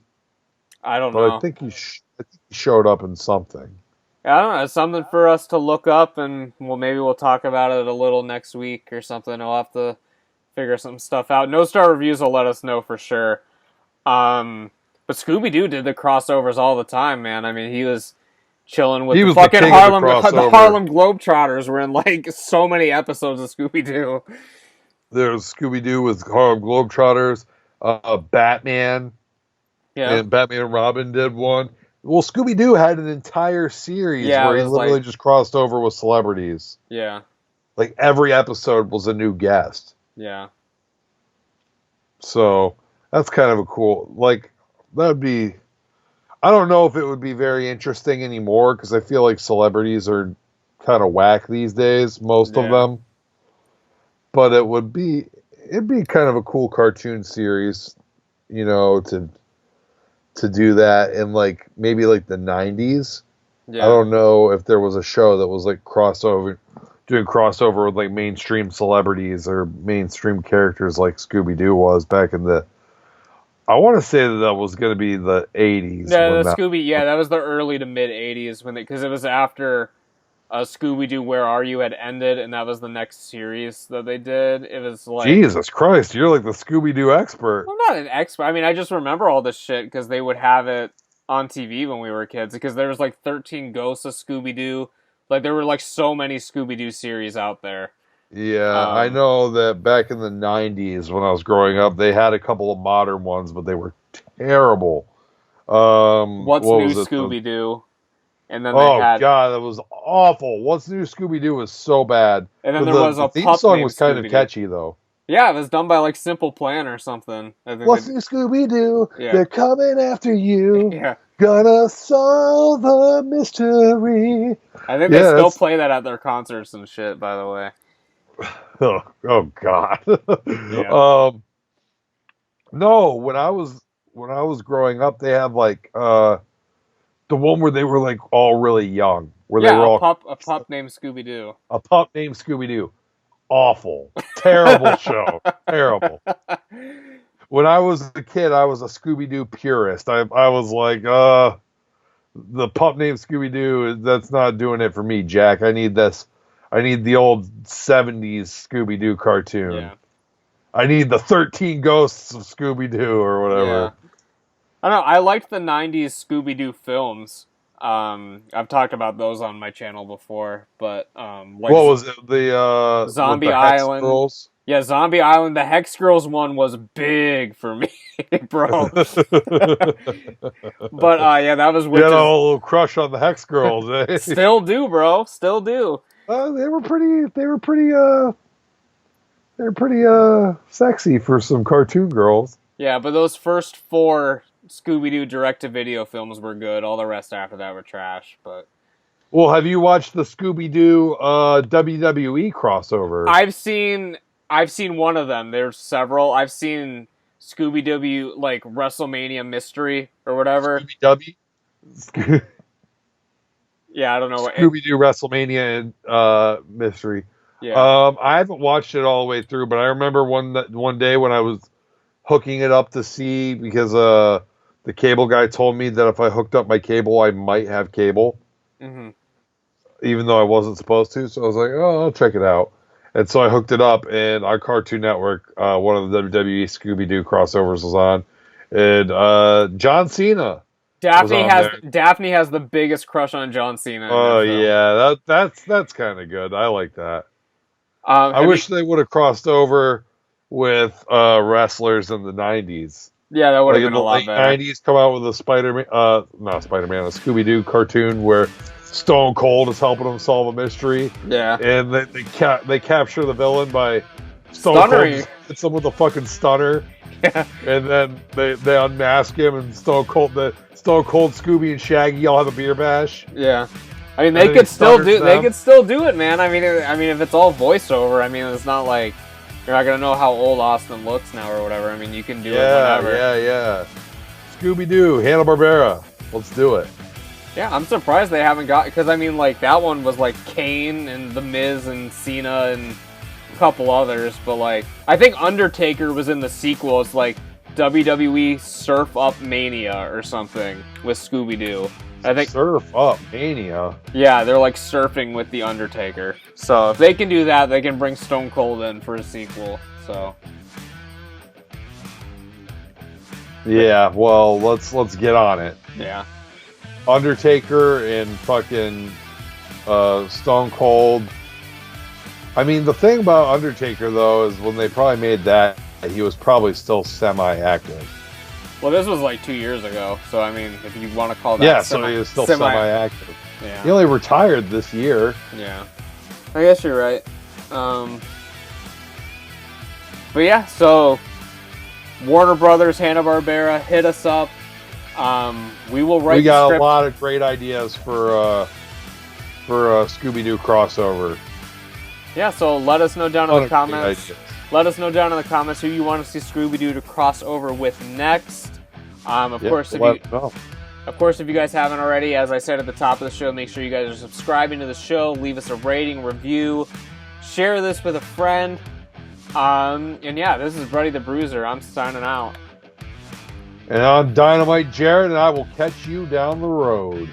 Speaker 1: I don't know.
Speaker 3: But I think he showed up in something.
Speaker 1: I don't know. It's something for us to look up, and maybe we'll talk about it a little next week or something. I'll have to figure some stuff out. No Star Reviews will let us know for sure. But Scooby-Doo did the crossovers all the time, man. I mean, he was chilling with the fucking Harlem. The Harlem Globetrotters were in like so many episodes of Scooby-Doo.
Speaker 3: There's Scooby-Doo with Harlem Globetrotters, Batman, and Batman and Robin did one. Well, Scooby-Doo had an entire series where he literally just crossed over with celebrities.
Speaker 1: Yeah.
Speaker 3: Like, every episode was a new guest.
Speaker 1: Yeah.
Speaker 3: So, that's kind of a cool... Like, that'd be... I don't know if it would be very interesting anymore, because I feel like celebrities are kind of whack these days, most of them. But it'd be kind of a cool cartoon series, you know, to do that in like maybe like the 90s. Yeah. I don't know if there was a show that was like doing crossover with like mainstream celebrities or mainstream characters like Scooby-Doo was back in the... I want to say that was going to be the 80s.
Speaker 1: Yeah, that was the early to mid 80s because it was after Scooby-Doo Where Are You had ended, and that was the next series that they did. It was like... Jesus
Speaker 3: Christ, you're like the Scooby-Doo expert.
Speaker 1: I'm not an expert. I mean, I just remember all this shit because they would have it on TV when we were kids, because there was like 13 Ghosts of Scooby-Doo. Like, there were like so many Scooby-Doo series out there.
Speaker 3: Yeah, I know that back in the 90s when I was growing up, they had a couple of modern ones, but they were terrible.
Speaker 1: What's
Speaker 3: What
Speaker 1: New
Speaker 3: was it?
Speaker 1: Scooby-Doo? And then they
Speaker 3: Oh
Speaker 1: had,
Speaker 3: God, that was awful. What's New Scooby-Doo was so bad.
Speaker 1: and then
Speaker 3: But
Speaker 1: there was
Speaker 3: the
Speaker 1: a
Speaker 3: theme
Speaker 1: pup
Speaker 3: song
Speaker 1: named
Speaker 3: was kind of
Speaker 1: Scooby-Doo.
Speaker 3: catchy though.
Speaker 1: Yeah, it was done by like Simple Plan or something. I think
Speaker 3: What's
Speaker 1: they,
Speaker 3: New Scooby-Doo?
Speaker 1: yeah,
Speaker 3: They're coming after you.
Speaker 1: yeah.
Speaker 3: Gonna solve the mystery.
Speaker 1: I think they
Speaker 3: Yeah,
Speaker 1: still
Speaker 3: that's
Speaker 1: play that at their concerts and shit. By the way,
Speaker 3: oh God.
Speaker 1: yeah.
Speaker 3: No, when I was growing up, they had like the one where they were like all really young, where they were
Speaker 1: Yeah,
Speaker 3: all
Speaker 1: a pup named Scooby Doo.
Speaker 3: a pup named Scooby Doo. Awful, terrible show, terrible. When I was a kid, I was a Scooby Doo purist. I was like, the pup named Scooby Doo. That's not doing it for me, Jack. I need this. I need the old '70s Scooby Doo cartoon.
Speaker 1: Yeah,
Speaker 3: I need the 13 Ghosts of Scooby Doo or
Speaker 1: yeah.
Speaker 3: whatever.
Speaker 1: I don't know. I liked the '90s Scooby Doo films. I've talked about those on my channel before, but like
Speaker 3: What was it? The with
Speaker 1: Zombie
Speaker 3: the Hex
Speaker 1: Island.
Speaker 3: Girls?
Speaker 1: Yeah, Zombie Island. The Hex Girls one was big for me, bro. But yeah, that was
Speaker 3: You had
Speaker 1: witches.
Speaker 3: a little crush on the Hex Girls, eh?
Speaker 1: Still do, bro. Still do.
Speaker 3: They were pretty. They were pretty. They're pretty sexy for some cartoon girls.
Speaker 1: Yeah, but those first 4 Scooby-Doo direct-to-video films were good. All the rest after that were trash. But
Speaker 3: Well, have you watched the Scooby-Doo WWE crossover?
Speaker 1: I've seen one of them. There's several. I've seen Scooby-Doo like WrestleMania Mystery or whatever.
Speaker 3: Scooby-Doo?
Speaker 1: Yeah, I don't know what.
Speaker 3: Scooby-Doo WrestleMania mystery.
Speaker 1: Yeah.
Speaker 3: I haven't watched it all the way through, but I remember one day when I was hooking it up to see because the cable guy told me that if I hooked up my cable, I might have cable, even though I wasn't supposed to. So I was like, oh, I'll check it out. And so I hooked it up, and on Cartoon Network, one of the WWE Scooby-Doo crossovers was on, and John Cena.
Speaker 1: Daphne has the biggest crush on John Cena.
Speaker 3: Oh yeah, that's kind of good. I like that. I wish they would have crossed over with wrestlers in the '90s.
Speaker 1: Yeah, that would have
Speaker 3: Like in
Speaker 1: been a
Speaker 3: the
Speaker 1: lot
Speaker 3: late
Speaker 1: better.
Speaker 3: '90s, come out with a Spider-Man, not Spider-Man, a Scooby-Doo cartoon where Stone Cold is helping them solve a mystery.
Speaker 1: Yeah.
Speaker 3: And they capture the villain by Stone
Speaker 1: Stunnering.
Speaker 3: Cold just hits him with a fucking stunner.
Speaker 1: Yeah.
Speaker 3: And then they unmask him, and Stone Cold, Scooby, and Shaggy all have a beer bash.
Speaker 1: Yeah. I mean, they
Speaker 3: And then
Speaker 1: could
Speaker 3: he
Speaker 1: still
Speaker 3: stunners
Speaker 1: do. They
Speaker 3: them.
Speaker 1: could still do it, man. I mean, if it's all voiceover, I mean, it's not like you're not gonna know how old Austin looks now or whatever. I mean, you can do it whenever.
Speaker 3: Yeah. Scooby-Doo, Hanna-Barbera. Let's do it.
Speaker 1: Yeah, I'm surprised they haven't got, because I mean, like that one was like Kane and The Miz and Cena and a couple others, but like I think Undertaker was in the sequel. It's like WWE Surf Up Mania or something with Scooby-Doo. I think
Speaker 3: Surf Up Mania.
Speaker 1: Yeah, they're like surfing with the Undertaker. So if they can do that, they can bring Stone Cold in for a sequel. So
Speaker 3: Yeah, well, let's get on it.
Speaker 1: yeah,
Speaker 3: Undertaker and fucking Stone Cold. I mean, the thing about Undertaker though is when they probably made that, he was probably still semi-active.
Speaker 1: well, this was like 2 years ago. So I mean, if you want to call that,
Speaker 3: Yeah, so he was still semi-active. He
Speaker 1: Yeah,
Speaker 3: only retired this year.
Speaker 1: yeah. I guess you're right. But yeah, so Warner Brothers, Hanna-Barbera, hit us up. We will write.
Speaker 3: We got
Speaker 1: the script.
Speaker 3: a lot of great ideas for a Scooby-Doo crossover.
Speaker 1: Yeah, so let us know down in
Speaker 3: Lot
Speaker 1: the
Speaker 3: of great
Speaker 1: comments.
Speaker 3: ideas.
Speaker 1: Let us know down in the comments who you want to see Scooby-Doo to cross over with next. Of course, if you guys haven't already, as I said at the top of the show, make sure you guys are subscribing to the show. Leave us a rating, review, share this with a friend. And yeah, this is Bruddy the Bruiser. I'm signing out.
Speaker 3: And I'm Dynamite Jarrod, and I will catch you down the road.